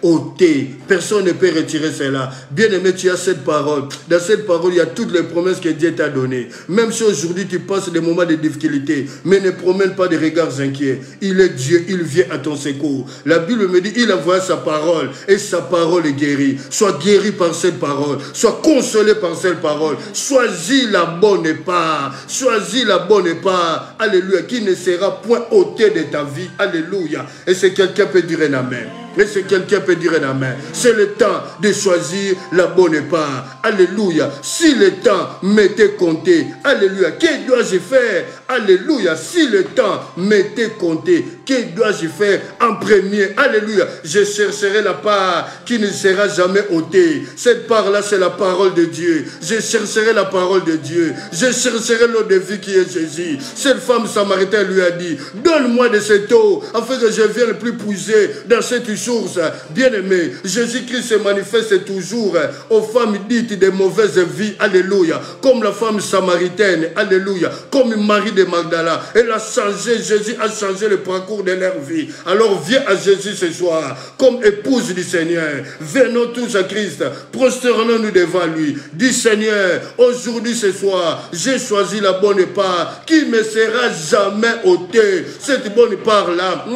ôtée. Personne ne peut retirer cela. Bien-aimé, tu as cette parole. Dans cette parole, il y a toutes les promesses que Dieu t'a données. Même si aujourd'hui tu passes des moments de difficulté, mais ne promène pas de regards inquiets. Il est Dieu, il vient à ton secours. La Bible me dit, il envoie sa parole et sa parole est guérie. Sois guéri par cette parole. Sois consolé par cette parole. Choisis la bonne part. Choisis la bonne part. Alléluia. Qui ne sera point ôté de ta vie. Alléluia. Et c'est quelqu'un peut dire un amen. Et c'est quelqu'un peut dire un amen. C'est le temps de choisir la bonne part. Alléluia. Si le temps m'était compté, alléluia, que dois-je faire? Alléluia. Si le temps m'était compté, que dois-je faire en premier? Alléluia. Je chercherai la part qui ne sera jamais ôtée. Cette part-là, c'est la parole de Dieu. Je chercherai la parole de Dieu. Je chercherai l'eau de vie qui est Jésus. Cette femme samaritaine lui a dit, donne-moi de cette eau, afin que je vienne plus puiser dans cette source. Bien-aimé, Jésus-Christ se manifeste toujours aux femmes dites de mauvaise vie, alléluia, comme la femme samaritaine, alléluia, comme Marie de Magdala. Elle a changé, Jésus a changé le parcours de leur vie. Alors viens à Jésus ce soir, comme épouse du Seigneur. Venons tous à Christ, prosternons-nous devant lui. Dis Seigneur, aujourd'hui ce soir, j'ai choisi la bonne part qui ne sera jamais ôtée. Cette bonne part-là,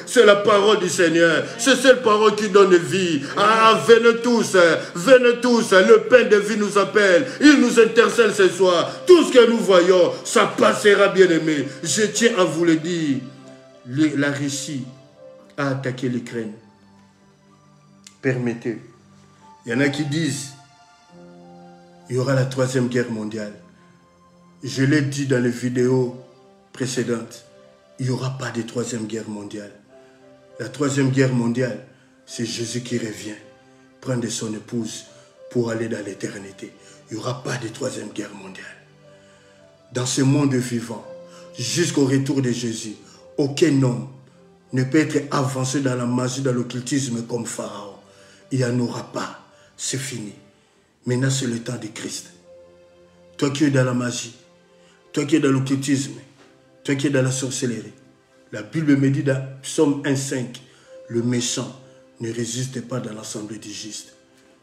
c'est la parole du Seigneur. C'est cette parole qui donne vie. Ah, venez tous, le pain de vie nous appelle. Il nous intercelle ce soir. Tout ce que nous voyons, ça passera, bien aimé. Je tiens à vous le dire. La Russie a attaqué l'Ukraine. Permettez. Il y en a qui disent, il y aura la 3e guerre mondiale. Je l'ai dit dans les vidéos précédentes, il n'y aura pas de 3e guerre mondiale. La 3e guerre mondiale, c'est Jésus qui revient, prendre son épouse pour aller dans l'éternité. Il n'y aura pas de 3e guerre mondiale. Dans ce monde vivant, jusqu'au retour de Jésus, aucun homme ne peut être avancé dans la magie, dans l'occultisme comme Pharaon. Il n'y en aura pas. C'est fini. Maintenant, c'est le temps de Christ. Toi qui es dans la magie, toi qui es dans l'occultisme, toi qui es dans la sorcellerie, la Bible me dit dans Psaume 1,5, le méchant ne résiste pas dans l'assemblée des justes.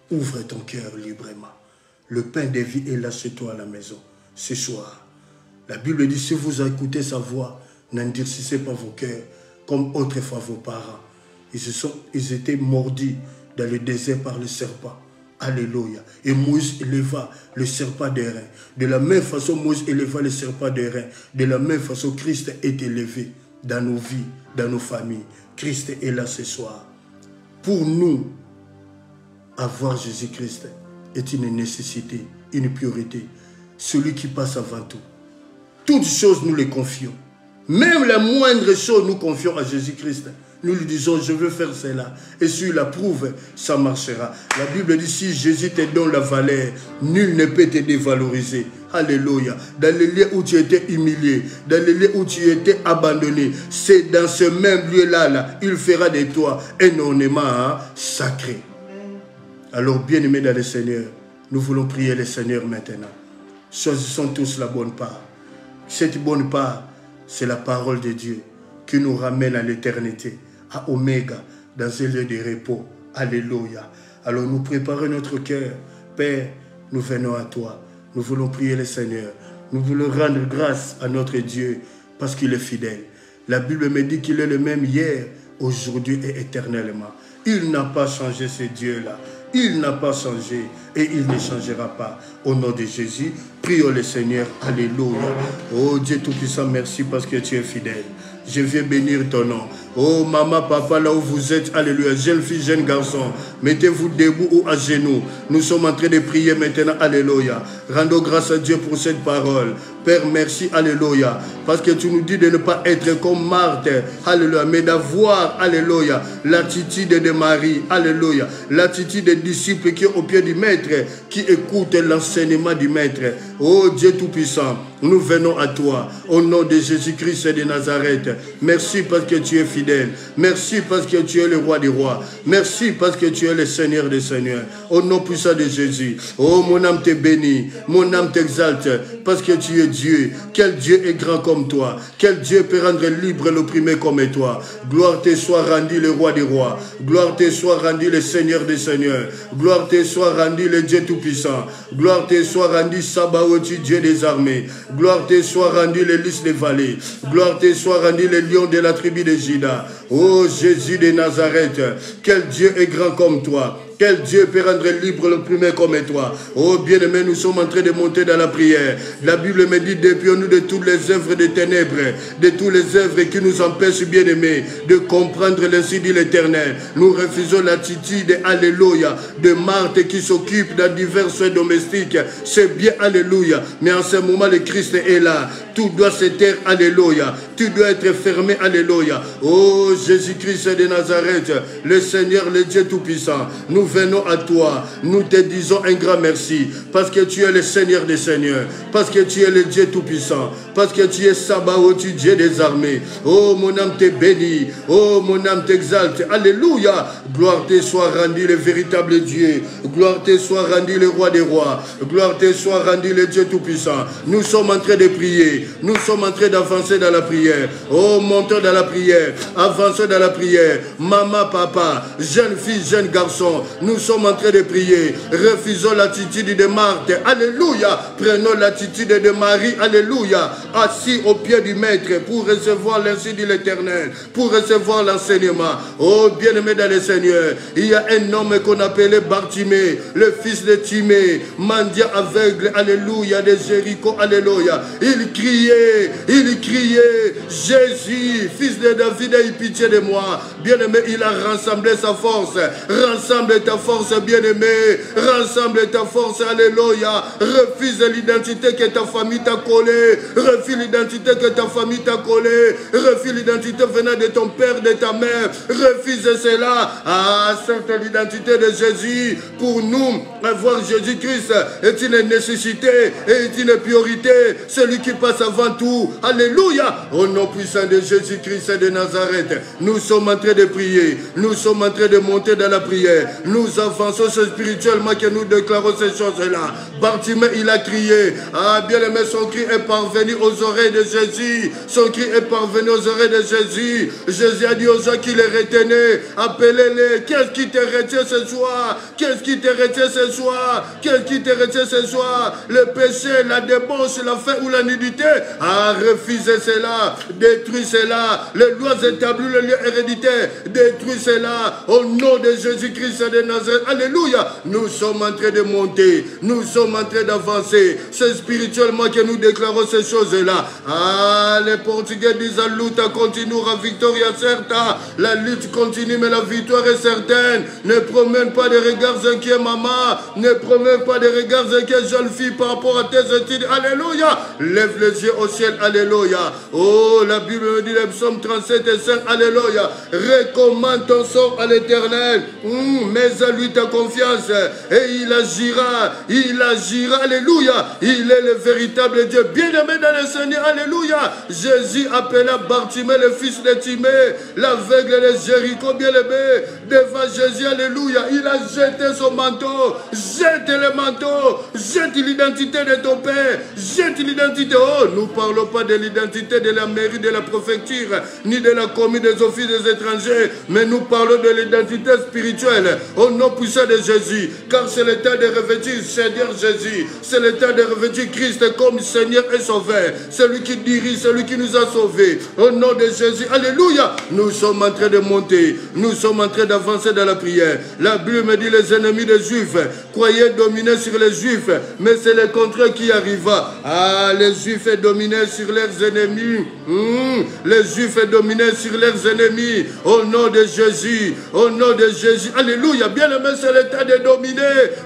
Ouvre ton cœur librement. Le pain de vie est là chez toi à la maison, ce soir. La Bible dit, si vous écoutez sa voix, n'endurcissez pas vos cœurs comme autrefois vos parents. Ils étaient mordus dans le désert par le serpent. Alléluia. Et Moïse éleva le serpent d'airain. De la même façon, Moïse éleva le serpent d'airain. De la même façon, Christ est élevé dans nos vies, dans nos familles. Christ est là ce soir. Pour nous, avoir Jésus-Christ est une nécessité, une priorité. Celui qui passe avant tout. Toutes choses, nous les confions. Même la moindre chose, nous confions à Jésus-Christ. Nous lui disons, je veux faire cela. Et si il approuve, ça marchera. La Bible dit, si Jésus te donne la valeur, nul ne peut te dévaloriser. Alléluia. Dans les lieux où tu étais humilié, dans les lieux où tu étais abandonné, c'est dans ce même lieu-là, il fera de toi un ornement sacré. Alors, bien-aimés dans le Seigneur, nous voulons prier le Seigneur maintenant. Choisissons tous la bonne part. Cette bonne part, c'est la parole de Dieu qui nous ramène à l'éternité, à Oméga, dans un lieu de repos. Alléluia. Alors nous préparons notre cœur. Père, nous venons à toi. Nous voulons prier le Seigneur. Nous voulons rendre grâce à notre Dieu parce qu'il est fidèle. La Bible me dit qu'il est le même hier, aujourd'hui et éternellement. Il n'a pas changé ce Dieu-là. Il n'a pas changé et il ne changera pas. Au nom de Jésus, prions le Seigneur. Alléluia. Oh Dieu Tout-Puissant, merci parce que tu es fidèle. je viens bénir ton nom. Oh maman, papa, là où vous êtes, alléluia, jeune fille, jeune garçon, mettez-vous debout ou à genoux. Nous sommes en train de prier maintenant, alléluia. Rendons grâce à Dieu pour cette parole. Père, merci, alléluia, parce que tu nous dis de ne pas être comme Marthe, alléluia, mais d'avoir, alléluia, l'attitude de Marie, alléluia, l'attitude des disciples qui est au pied du Maître, qui écoutent l'enseignement du Maître. Oh Dieu Tout-Puissant, nous venons à toi, au nom de Jésus-Christ de Nazareth. Merci parce que tu es fidèle. Merci parce que tu es le roi des rois. Merci parce que tu es le Seigneur des seigneurs. Au nom puissant de Jésus. Oh, mon âme te bénit, mon âme t'exalte, parce que tu es Dieu. Quel Dieu est grand comme toi? Quel Dieu peut rendre libre l'opprimé comme toi? Gloire te soit rendue, le roi des rois. Gloire te soit rendue, le Seigneur des seigneurs. Gloire te soit rendue, le Dieu Tout-Puissant. Gloire te soit rendue, Sabaoth, Dieu des armées. Gloire te soit rendue, les lys des vallées. Gloire te soit rendue, les lions de la tribu de Juda. Oh Jésus de Nazareth, quel Dieu est grand comme toi? Quel Dieu peut rendre libre le premier comme toi? Oh bien-aimé, nous sommes en train de monter dans la prière. La Bible me dit, dépions-nous de toutes les œuvres des ténèbres, de toutes les œuvres qui nous empêchent, bien-aimés, de comprendre l'ainsi dit l'Éternel. Nous refusons l'attitude, alléluia, de Marthe qui s'occupe dans divers soins domestiques. C'est bien, alléluia. Mais en ce moment, le Christ est là. Tout doit se taire, alléluia. Tout doit être fermé, alléluia. Oh Jésus-Christ de Nazareth, le Seigneur, le Dieu Tout-Puissant, nous venons à toi, nous te disons un grand merci, parce que tu es le Seigneur des seigneurs, parce que tu es le Dieu Tout-Puissant, parce que tu es Sabaoth, Dieu des armées. Oh, mon âme te bénit, oh, mon âme t'exalte, alléluia. Gloire te soit rendue, le véritable Dieu, gloire te soit rendue, le roi des rois, gloire te soit rendue, le Dieu Tout-Puissant. Nous sommes en train de prier, nous sommes en train d'avancer dans la prière. Oh, montons dans la prière, avançons dans la prière. Maman, papa, jeune fille, jeune garçon, nous sommes en train de prier. Refusons l'attitude de Marthe. Alléluia. Prenons l'attitude de Marie. Alléluia. Assis au pied du Maître pour recevoir l'ainsi de l'Éternel, pour recevoir l'enseignement. Oh, bien-aimé dans le Seigneur, il y a un homme qu'on appelait Bartimée, le fils de Timée, mendiant aveugle. Alléluia. De Jéricho. Alléluia. Il criait, Jésus, fils de David, aie pitié de moi. Bien-aimé, il a rassemblé sa force. Rassemble ta force, bien-aimé. Rassemble ta force, alléluia. Refuse l'identité que ta famille t'a collée. Refuse l'identité que ta famille t'a collée. Refuse l'identité venant de ton père, de ta mère. Refuse cela. Accepte l'identité de Jésus. Pour nous, avoir Jésus-Christ est une nécessité, est une priorité. Celui qui passe avant tout. Alléluia. Au nom puissant de Jésus-Christ de Nazareth, nous sommes en train de prier. Nous sommes en train de monter dans la prière. Nous avançons spirituellement que nous déclarons ces choses-là. Bartimée, il a crié. Ah, bien aimé, son cri est parvenu aux oreilles de Jésus. Son cri est parvenu aux oreilles de Jésus. Jésus a dit aux gens qui les retenaient, appelez-les. Qu'est-ce qui te retient ce soir? Qu'est-ce qui te retient ce soir? Qu'est-ce qui te retient ce soir? Le péché, la débauche, la faim ou la nudité. Ah, refusez cela. Détruis cela. Les lois établies, le lieu héréditaire. Détruis cela. Au nom de Jésus-Christ de Nazareth. Alléluia. Nous sommes en train de monter. Nous sommes en train d'avancer. C'est spirituellement que nous déclarons ces choses-là. Ah, les Portugais disent la lutte continuera, victoria certa. La lutte continue, mais la victoire est certaine. Ne promène pas de regards inquiets, maman. Ne promène pas de regards inquiets, jeune fille, par rapport à tes études. Alléluia. Lève les yeux au ciel. Alléluia. Oh, la Bible me dit, le psaume 37 et 5. Alléluia. Recommande ton sort à l'Éternel. Mets à lui ta confiance. Et il agira. Alléluia. Il est le véritable Dieu. Bien-aimé dans le Seigneur. Alléluia. Jésus appela Bartimée, le fils de Timée, l'aveugle de Jéricho, bien-aimé. Devant Jésus. Alléluia. Il a jeté son manteau. Jette le manteau. Jette l'identité de ton Père. Jette l'identité. Oh, nous ne parlons pas de l'identité de la mairie, de la préfecture, ni de la commune des offices des étrangers, mais nous parlons de l'identité spirituelle au nom puissant de Jésus, car c'est le temps de revêtir Seigneur Jésus, c'est le temps de revêtir Christ comme Seigneur et Sauveur, celui qui dirige, celui qui nous a sauvés, au nom de Jésus. Alléluia. Nous sommes en train de monter, nous sommes en train d'avancer dans la prière. La Bible me dit, les ennemis des Juifs croyaient dominer sur les Juifs, mais c'est le contraire qui arriva. Ah, les Juifs dominaient sur leurs ennemis. Les Juifs dominaient sur leurs ennemis. Au nom de Jésus. Au nom de Jésus. Alléluia. Bien-aimé, c'est le temps de dominer.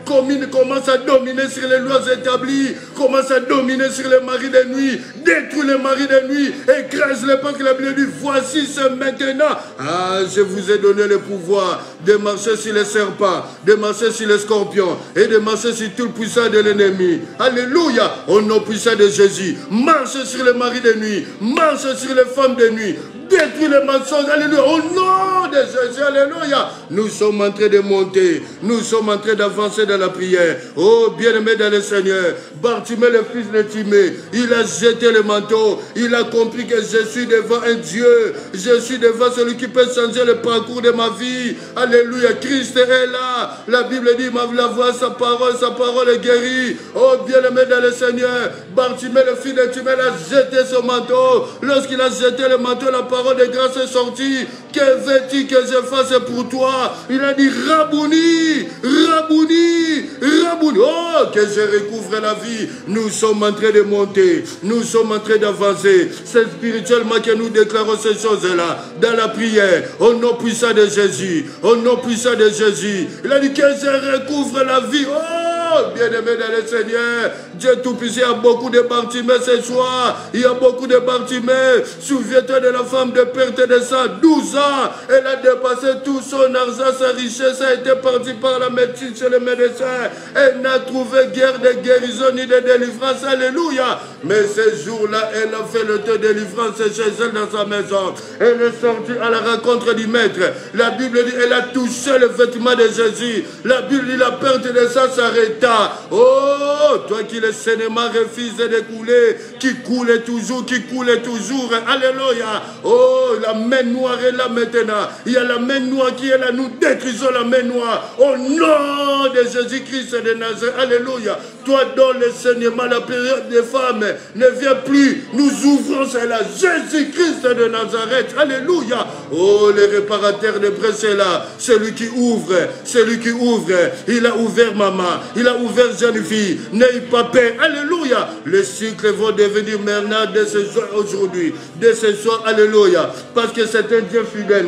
Commence à dominer sur les lois établies. Commence à dominer sur les maris de nuit. Détruis les maris de nuit. Écrase les peuples. La Bible dit, voici ce maintenant. Ah, je vous ai donné le pouvoir de marcher sur les serpents, de marcher sur les scorpions et de marcher sur tout le puissant de l'ennemi. Alléluia. Au nom puissant de Jésus. Marche sur les maris de nuit. Marche sur les femmes de nuit. Détruis les mensonges. Alléluia. Au nom de Jésus. Alléluia. Nous sommes en train de monter. Nous sommes en train d'avancer dans la prière. Oh, bien-aimé dans le Seigneur. Bartimée, le fils de Timée, il a jeté le manteau. Il a compris que je suis devant un Dieu. Je suis devant celui qui peut changer le parcours de ma vie. Alléluia. Christ est là. La Bible dit, la voix, sa parole est guérie. Oh, bien-aimé dans le Seigneur. Bartimée, le fils de Timée, a jeté son manteau. Lorsqu'il a jeté le manteau, la parole de grâce est sortie. Que veux-tu que je fasse pour toi? Il a dit, Rabouni, Rabouni, Rabouni. Oh, que je recouvre la vie. Nous sommes en train de monter. Nous sommes en train d'avancer. C'est spirituellement que nous déclarons ces choses-là. Dans la prière, au nom puissant de Jésus. Au nom puissant de Jésus. Il a dit que je recouvre la vie. Oh, bien-aimé dans le Seigneur. Dieu Tout-Puissant, il y a beaucoup de Bartimée ce soir. Il y a beaucoup de Bartimée. Souviens-toi de la femme de perte de sang. 12 ans. Elle a dépassé tout son argent, sa richesse a été partie par la médecine chez les médecins. Elle n'a trouvé guère de guérison ni de délivrance. Alléluia. Mais ce jour-là, elle a fait le temps de délivrance chez elle dans sa maison. Elle est sortie à la rencontre du maître. La Bible dit, elle a touché le vêtement de Jésus. La Bible dit, la perte de sang s'arrêta. Oh, toi qui le saignement refuse de couler, qui coule toujours, qui coule toujours. Alléluia. Oh, la main noire est là maintenant. Il y a la main noire qui est là. Nous détruisons la main noire. Au nom de Jésus-Christ de Nazareth. Alléluia. Toi dont le saignement, la période des femmes ne vient plus. Nous ouvrons cela. Jésus-Christ de Nazareth. Alléluia. Oh, le réparateur de presse est là. Celui qui ouvre. Celui qui ouvre. Il a ouvert maman. Il a ouvert jeune fille. N'ayez pas peur. Alléluia. Les cycles vont devenir maintenant dès ce soir aujourd'hui. Dès ce soir. Alléluia. Parce que c'est un Dieu fidèle.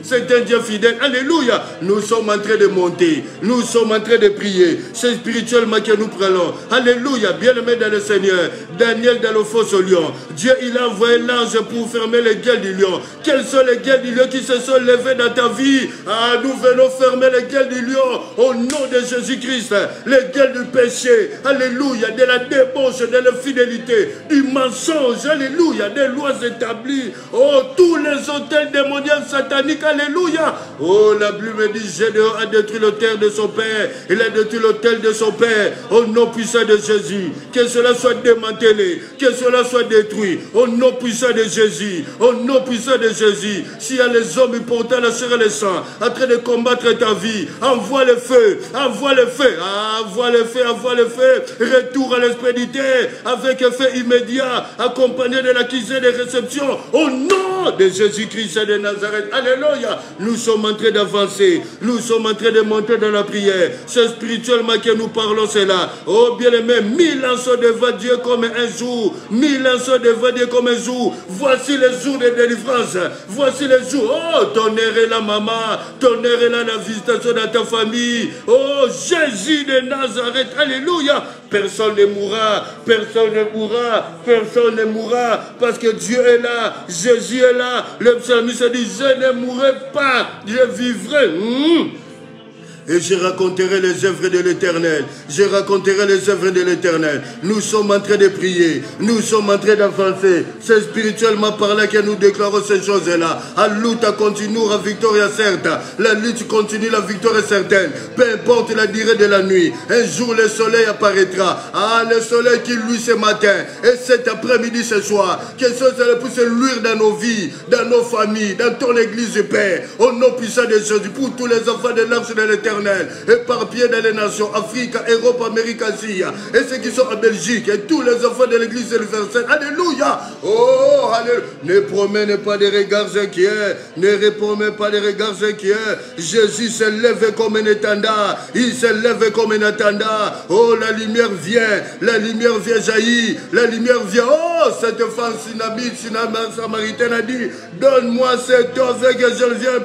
C'est un Dieu fidèle. Alléluia. Nous sommes en train de monter. Nous sommes en train de prier. C'est spirituellement que nous prenons. Alléluia. Bien-aimé dans le Seigneur. Daniel dans le fosse au lion. Dieu, il a envoyé l'ange pour fermer les gueules du lion. Quelles sont les gueules du lion qui se sont levées dans ta vie? Ah, nous venons fermer les gueules du lion au nom de Jésus-Christ. Les gueules du péché. Alléluia. De la débauche, de l'infidélité, du mensonge. Alléluia. Des lois établies. Oh, tous les hôtels démoniaques sataniques. Alléluia. Oh, la Bible dit, Gédéon a détruit l'autel de son père. Il a détruit l'autel de son père. Au nom puissant de Jésus. Que cela soit démantelé. Que cela soit détruit. Au nom puissant de Jésus. Au nom puissant de Jésus. S'il y a les hommes portant la chair et le sang, en train de combattre ta vie, envoie le feu. Envoie le feu. Envoie le feu. Envoie le feu. Retour à l'expédité. Avec un feu immédiat. Accompagné de l'accusé de réception. Au nom de Jésus-Christ de Nazareth. Alléluia. Nous sommes en train d'avancer. Nous sommes en train de monter dans la prière. C'est spirituellement que nous parlons cela. Oh bien-aimé, 1000 ans sont devant Dieu comme un jour. 1000 ans sont devant Dieu comme un jour. Voici les jours de délivrance. Voici les jours. Oh, ton heure est là, maman. Ton heure est là, la visitation dans ta famille. Oh, Jésus de Nazareth. Alléluia. Personne ne mourra. Personne ne mourra. Personne ne mourra. Parce que Dieu est là. Jésus est là. Le psalmiste dit, je ne mourrai pas. Je vivrai. Et je raconterai les œuvres de l'Éternel. Je raconterai les œuvres de l'Éternel. Nous sommes en train de prier. Nous sommes en train d'avancer. C'est spirituellement par là que nous déclarons ces choses-là. La lutte continue, la victoire est certaine. La lutte continue, la victoire est certaine. Peu importe la durée de la nuit. Un jour, le soleil apparaîtra. Ah, le soleil qui luit ce matin. Et cet après-midi, ce soir. Quelque chose puisse luire dans nos vies, dans nos familles, dans ton église, Père. Au nom puissant de Jésus, pour tous les enfants de l'arche de l'Éternel. éternel, éparpillés dans les nations, Afrique, Europe, Amérique, Asie, et ceux qui sont en Belgique, et tous les enfants de l'église universelle. Alléluia. Oh, alléluia. Ne promène pas des regards inquiets, ne repromets pas des regards inquiets. Jésus s'est levé comme un étendard, il s'est levé comme un étendard. Oh, la lumière vient jaillir, la lumière vient. Oh, cette femme samaritaine a dit, donne-moi cette eau que je viens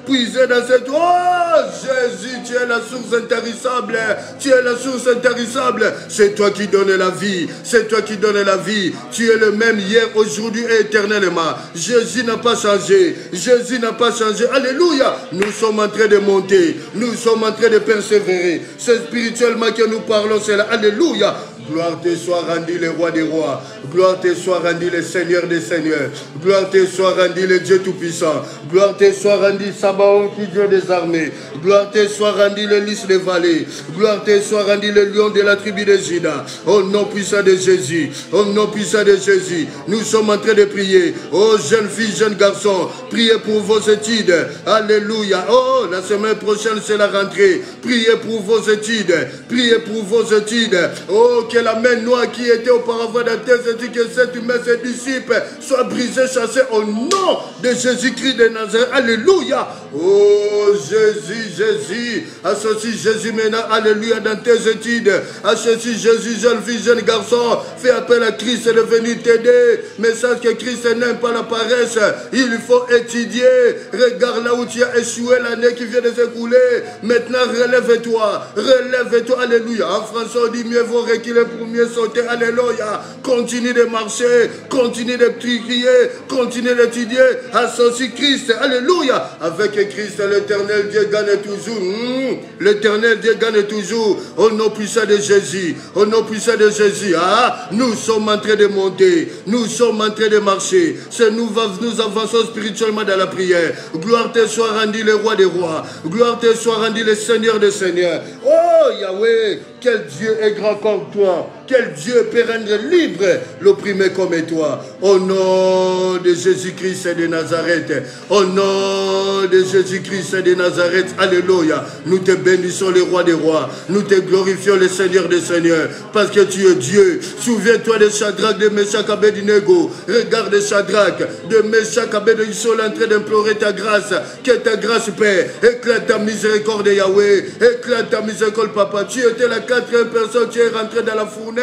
puiser dans cette eau. Oh, Jésus, tu es la source intarissable, tu es la source intarissable. C'est toi qui donnes la vie, c'est toi qui donnes la vie. Tu es le même hier, aujourd'hui et éternellement. Jésus n'a pas changé, Jésus n'a pas changé. Alléluia. Nous sommes en train de monter, nous sommes en train de persévérer. C'est spirituellement que nous parlons, c'est là. Alléluia. Gloire te soit rendue, le roi des rois. Gloire te soit rendue, le Seigneur des seigneurs. Gloire te soit rendue, le Dieu tout-puissant. Gloire te soit rendue, Sabaoth, Dieu des armées. Gloire te soit rendue, le lys des vallées. Gloire te soit rendue, le lion de la tribu de Juda. Au nom puissant de Jésus. Au nom puissant de Jésus. Nous sommes en train de prier. Oh, jeunes filles, jeunes garçons, priez pour vos études. Alléluia. Oh, la semaine prochaine, c'est la rentrée. Priez pour vos études. Priez pour vos études. Oh, que la main noire qui était auparavant dans tes études, que cette main, ses disciples, soit brisée, chassée au nom de Jésus-Christ de Nazareth. Alléluia. Oh, Jésus, Jésus. Associe Jésus maintenant, alléluia, dans tes études. Associe Jésus, jeune fille, jeune garçon. Fais appel à Christ, est venu t'aider. Mais sache que Christ n'aime pas la paresse. Il faut étudier. Regarde là où tu as échoué l'année qui vient de s'écouler. Maintenant, relève-toi. Relève-toi, alléluia. En français, on dit mieux vaut reculer pour mieux sauter. Alléluia. Continue de marcher. Continue de prier. Continue d'étudier. Associe Christ. Alléluia. Avec Christ, l'éternel Dieu gagne toujours. L'éternel Dieu gagne toujours. Au nom puissant de Jésus. Au nom puissant de Jésus. Ah, nous sommes en train de monter. Nous sommes en train de marcher. Nous avançons spirituellement dans la prière. Gloire te soit rendue, le roi des rois. Gloire te soit rendue, le Seigneur des seigneurs. Oh, Yahweh, quel Dieu est grand comme toi. Quel Dieu peut rendre libre l'opprimé comme toi. Au nom de Jésus-Christ de Nazareth. Au nom de Jésus-Christ de Nazareth. Alléluia. Nous te bénissons, le roi des rois. Nous te glorifions, le Seigneur des seigneurs. Parce que tu es Dieu. Souviens-toi de Shadrach, de Meshach, Abednego. Regarde Shadrach, de Meshach, Abednego. Ils sont en train d'implorer ta grâce. Que ta grâce, Père. Éclate ta miséricorde, Yahweh. Éclate ta miséricorde, Papa. Tu étais la quatrième personne. Tu es rentré dans la fournaise.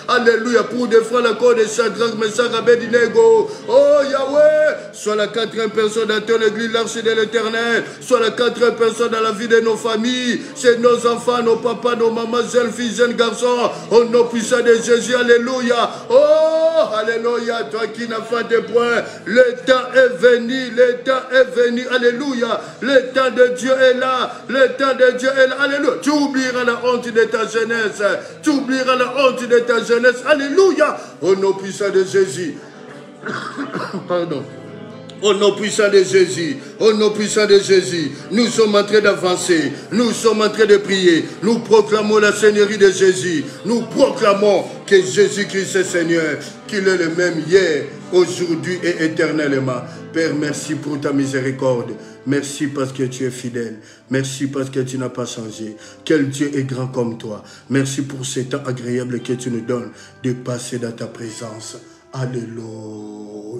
Alléluia. Pour défendre la cause de Shadrach, Meshach, Abednego. Oh, Yahweh. Sois la quatrième personne dans ton église, l'arche de l'éternel. Sois la quatrième personne dans la vie de nos familles. Chez nos enfants, nos papas, nos mamans, jeunes filles, jeunes garçons. Au nom puissant de Jésus. Alléluia. Oh, alléluia. Toi qui n'as pas de point. Le temps est venu. Le temps est venu. Alléluia. Le temps de Dieu est là. Le temps de Dieu est là. Alléluia. Tu oublieras la honte de ta jeunesse. Tu oublieras la honte de ta jeunesse. Alléluia. Au nom puissant de Jésus. Pardon. Au nom puissant de Jésus, au nom puissant de Jésus, nous sommes en train d'avancer, nous sommes en train de prier, nous proclamons la Seigneurie de Jésus, nous proclamons que Jésus-Christ est Seigneur, qu'il est le même hier, aujourd'hui et éternellement. Père, merci pour ta miséricorde, merci parce que tu es fidèle, merci parce que tu n'as pas changé. Quel Dieu est grand comme toi, merci pour ce temps agréable que tu nous donnes de passer dans ta présence. Alléluia.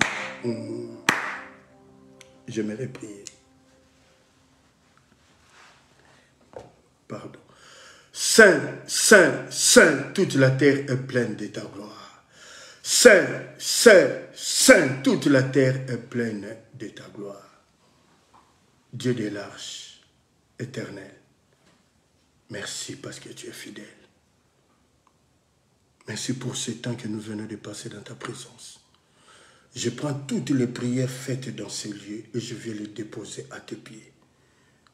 J'aimerais prier. Pardon. Saint, Saint, Saint, toute la terre est pleine de ta gloire. Saint, Saint, Saint, toute la terre est pleine de ta gloire. Dieu de l'arche, éternel, merci parce que tu es fidèle. Merci pour ce temps que nous venons de passer dans ta présence. Je prends toutes les prières faites dans ces lieux et je vais les déposer à tes pieds.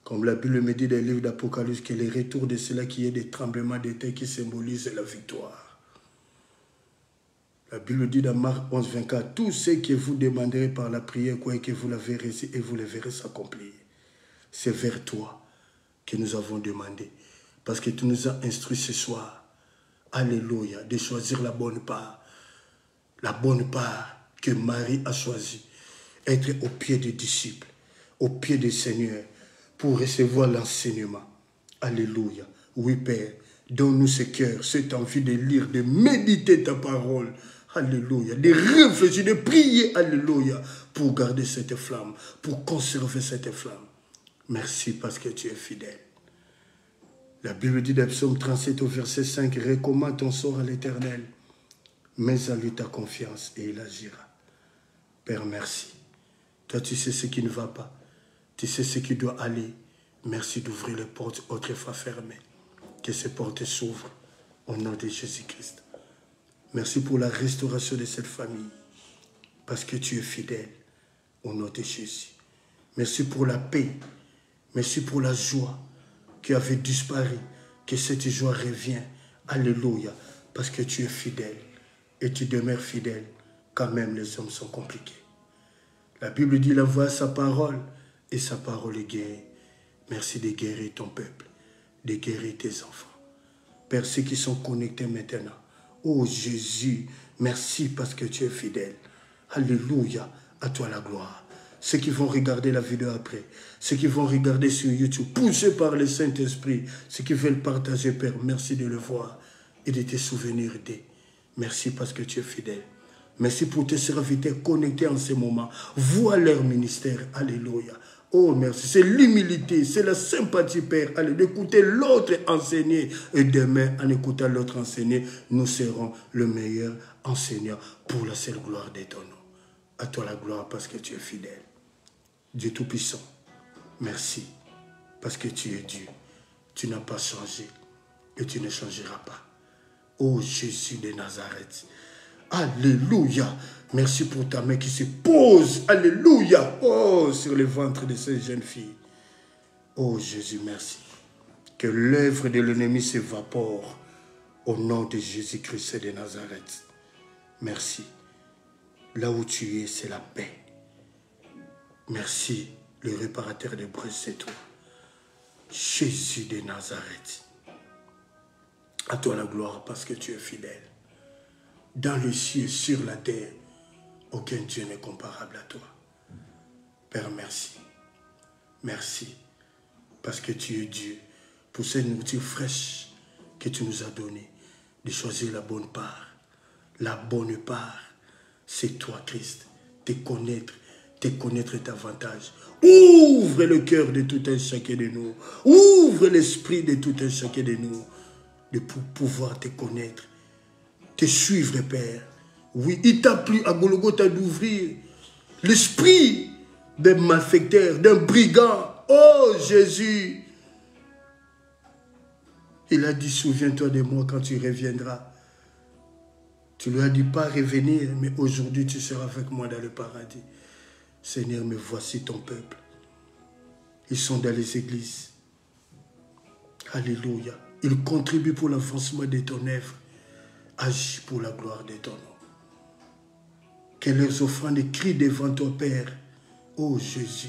Comme la Bible me dit dans le livre d'Apocalypse, que les retours de cela qui est des tremblements de terre qui symbolisent la victoire. La Bible dit dans Marc 11, 24, tout ce que vous demanderez par la prière, quoi que vous la verrez et vous le verrez s'accomplir. C'est vers toi que nous avons demandé. Parce que tu nous as instruit ce soir, alléluia, de choisir la bonne part. La bonne part que Marie a choisi, être au pied des disciples, au pied du Seigneur, pour recevoir l'enseignement. Alléluia. Oui, Père, donne-nous ce cœur, cette envie de lire, de méditer ta parole. Alléluia. De réfléchir, de prier. Alléluia. Pour garder cette flamme, pour conserver cette flamme. Merci parce que tu es fidèle. La Bible dit dans Psaume 37 au verset 5, recommande ton sort à l'Éternel, mets à lui ta confiance et il agira. Père, merci. Toi, tu sais ce qui ne va pas. Tu sais ce qui doit aller. Merci d'ouvrir les portes autrefois fermées. Que ces portes s'ouvrent au nom de Jésus-Christ. Merci pour la restauration de cette famille. Parce que tu es fidèle au nom de Jésus. Merci pour la paix. Merci pour la joie qui avait disparu. Que cette joie revienne. Alléluia. Parce que tu es fidèle. Et tu demeures fidèle quand même les hommes sont compliqués. La Bible dit, il envoie sa parole et sa parole est guérie. Merci de guérir ton peuple, de guérir tes enfants. Père, ceux qui sont connectés maintenant, oh Jésus, merci parce que tu es fidèle. Alléluia, à toi la gloire. Ceux qui vont regarder la vidéo après, ceux qui vont regarder sur YouTube, poussés par le Saint-Esprit, ceux qui veulent partager, Père, merci de le voir et de te souvenir d'eux. Merci parce que tu es fidèle. Merci pour tes serviteurs connectés en ce moment. Vois leur ministère. Alléluia. Oh, merci. C'est l'humilité, c'est la sympathie, Père. Allez, d'écouter l'autre enseigner. Et demain, en écoutant l'autre enseigner, nous serons le meilleur enseignant pour la seule gloire de ton nom. À toi la gloire parce que tu es fidèle. Dieu Tout-Puissant, merci parce que tu es Dieu. Tu n'as pas changé et tu ne changeras pas. Oh Jésus de Nazareth. Alléluia. Merci pour ta main qui se pose. Alléluia. Oh, sur le ventre de ces jeunes filles. Oh Jésus, merci. Que l'œuvre de l'ennemi s'évapore au nom de Jésus-Christ de Nazareth. Merci. Là où tu es, c'est la paix. Merci, le réparateur des brebis, c'est toi. Jésus de Nazareth. À toi la gloire parce que tu es fidèle. Dans le ciel, sur la terre, aucun Dieu n'est comparable à toi. Père, merci. Merci parce que tu es Dieu. Pour cette nourriture fraîche que tu nous as donnée, de choisir la bonne part. La bonne part, c'est toi, Christ. Te connaître davantage. Ouvre le cœur de tout un chacun de nous. Ouvre l'esprit de tout un chacun de nous. De pouvoir te connaître. Te suivre, Père. Oui, il t'a plu à Golgotha d'ouvrir l'esprit d'un malfaiteur, d'un brigand. Oh Jésus! Il a dit, souviens-toi de moi quand tu reviendras. Tu lui as dit pas revenir, mais aujourd'hui tu seras avec moi dans le paradis. Seigneur, me voici ton peuple. Ils sont dans les églises. Alléluia. Ils contribuent pour l'avancement de ton œuvre. Agis pour la gloire de ton nom. Que leurs offrandes crient devant ton Père. Oh Jésus,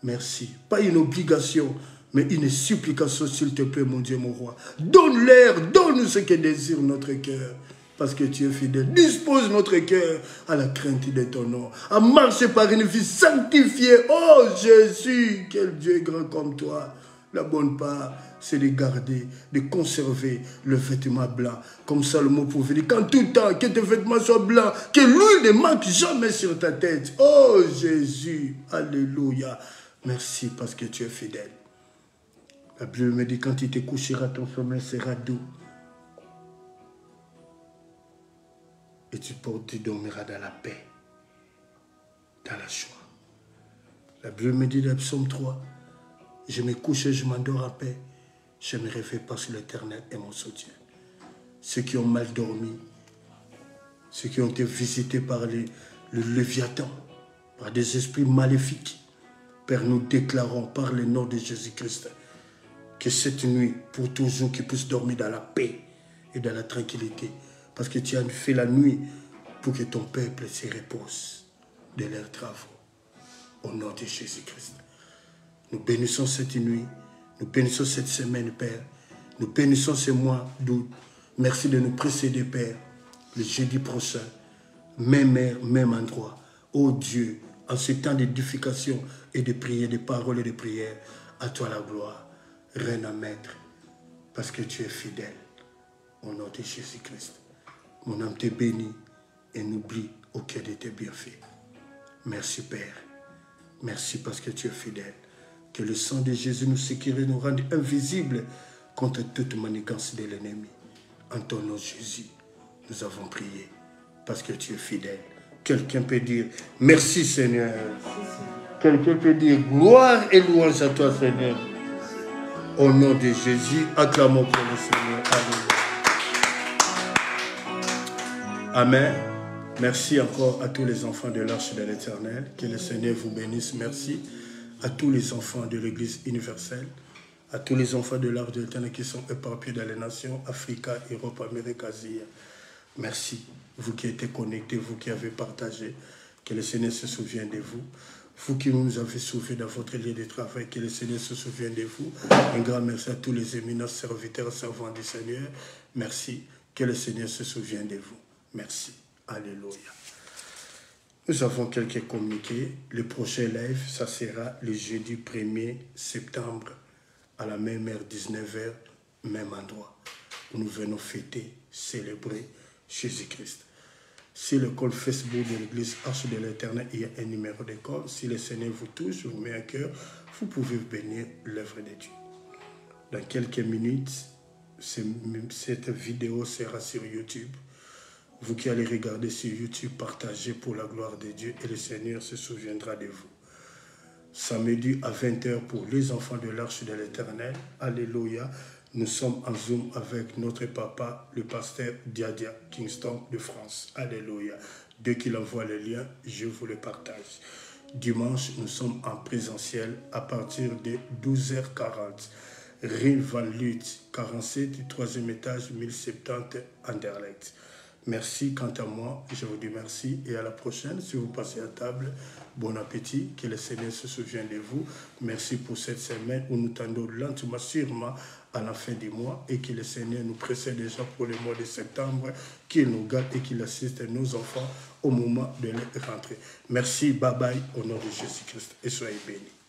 merci. Pas une obligation, mais une supplication, s'il te plaît, mon Dieu, mon roi. Donne-leur, donne-nous ce que désire notre cœur. Parce que tu es fidèle. Dispose notre cœur à la crainte de ton nom. À marcher par une vie sanctifiée. Oh Jésus, quel Dieu est grand comme toi. La bonne part, c'est de garder, de conserver le vêtement blanc. Comme Salomon pouvait dire, qu'en tout temps, que tes vêtements soient blancs, que l'huile ne manque jamais sur ta tête. Oh Jésus, alléluia. Merci parce que tu es fidèle. La Bible me dit, quand tu te coucheras, ton sommeil sera doux. Et tu dormiras dans la paix, dans la joie. La Bible me dit dans Psaume 3, je me couche et je m'endors en paix. Je me réveille parce que l'Éternel est mon soutien. Ceux qui ont mal dormi, ceux qui ont été visités par le Léviathan, par des esprits maléfiques, Père, nous déclarons par le nom de Jésus-Christ que cette nuit, pour toujours, qu'ils puissent dormir dans la paix et dans la tranquillité. Parce que tu as fait la nuit pour que ton peuple se repose de leurs travaux. Au nom de Jésus-Christ. Nous bénissons cette nuit. Nous bénissons cette semaine, Père. Nous bénissons ce mois d'août. Merci de nous précéder, Père. Le jeudi prochain, même heure, même endroit. Oh Dieu, en ce temps d'édification et de prière, de paroles et de prière, À toi la gloire, Reine à maître, parce que tu es fidèle. Au nom de Jésus-Christ. Mon âme te bénit et n'oublie aucun de tes bienfaits. Merci Père. Merci parce que tu es fidèle. Que le sang de Jésus nous sécure et nous rende invisibles contre toute manigance de l'ennemi. En ton nom Jésus, nous avons prié parce que tu es fidèle. Quelqu'un peut dire merci Seigneur. Quelqu'un peut dire gloire et louange à toi Seigneur. Au nom de Jésus, acclamons pour le Seigneur. Amen. Amen. Merci encore à tous les enfants de l'Arche de l'Éternel. Que le Seigneur vous bénisse. Merci à tous les enfants de l'Église universelle, à tous les enfants de l'Arche de l'Éternel qui sont éparpillés dans les nations, Afrique, Europe, Amérique, Asie. Merci. Vous qui êtes connectés, vous qui avez partagé, que le Seigneur se souvienne de vous. Vous qui nous avez sauvé dans votre lieu de travail, que le Seigneur se souvienne de vous. Un grand merci à tous les éminents serviteurs, servants du Seigneur. Merci. Que le Seigneur se souvienne de vous. Merci. Alléluia. Nous avons quelques communiqués. Le prochain live, ça sera le jeudi 1er septembre à la même heure, 19h, même endroit, où nous venons fêter, célébrer Jésus-Christ. Si le call Facebook de l'église Arche de l'Éternel, il y a un numéro de call. Si le Seigneur vous touche, vous met à cœur, vous pouvez bénir l'œuvre de Dieu. Dans quelques minutes, cette vidéo sera sur YouTube. Vous qui allez regarder sur YouTube, partagez pour la gloire de Dieu et le Seigneur se souviendra de vous. Samedi à 20h pour les enfants de l'Arche de l'Éternel. Alléluia. Nous sommes en Zoom avec notre papa, le pasteur Diadia Kingston de France. Alléluia. Dès qu'il envoie le lien, je vous le partage. Dimanche, nous sommes en présentiel à partir de 12h40. Rue Van Lutz, 47, 3e étage, 1070, Anderlecht. Merci quant à moi, je vous dis merci et à la prochaine. Si vous passez à table, bon appétit, que le Seigneur se souvienne de vous. Merci pour cette semaine où nous tendons lentement, sûrement à la fin du mois et que le Seigneur nous précède déjà pour le mois de septembre, qu'il nous garde et qu'il assiste nos enfants au moment de leur rentrée. Merci, bye bye, au nom de Jésus-Christ et soyez bénis.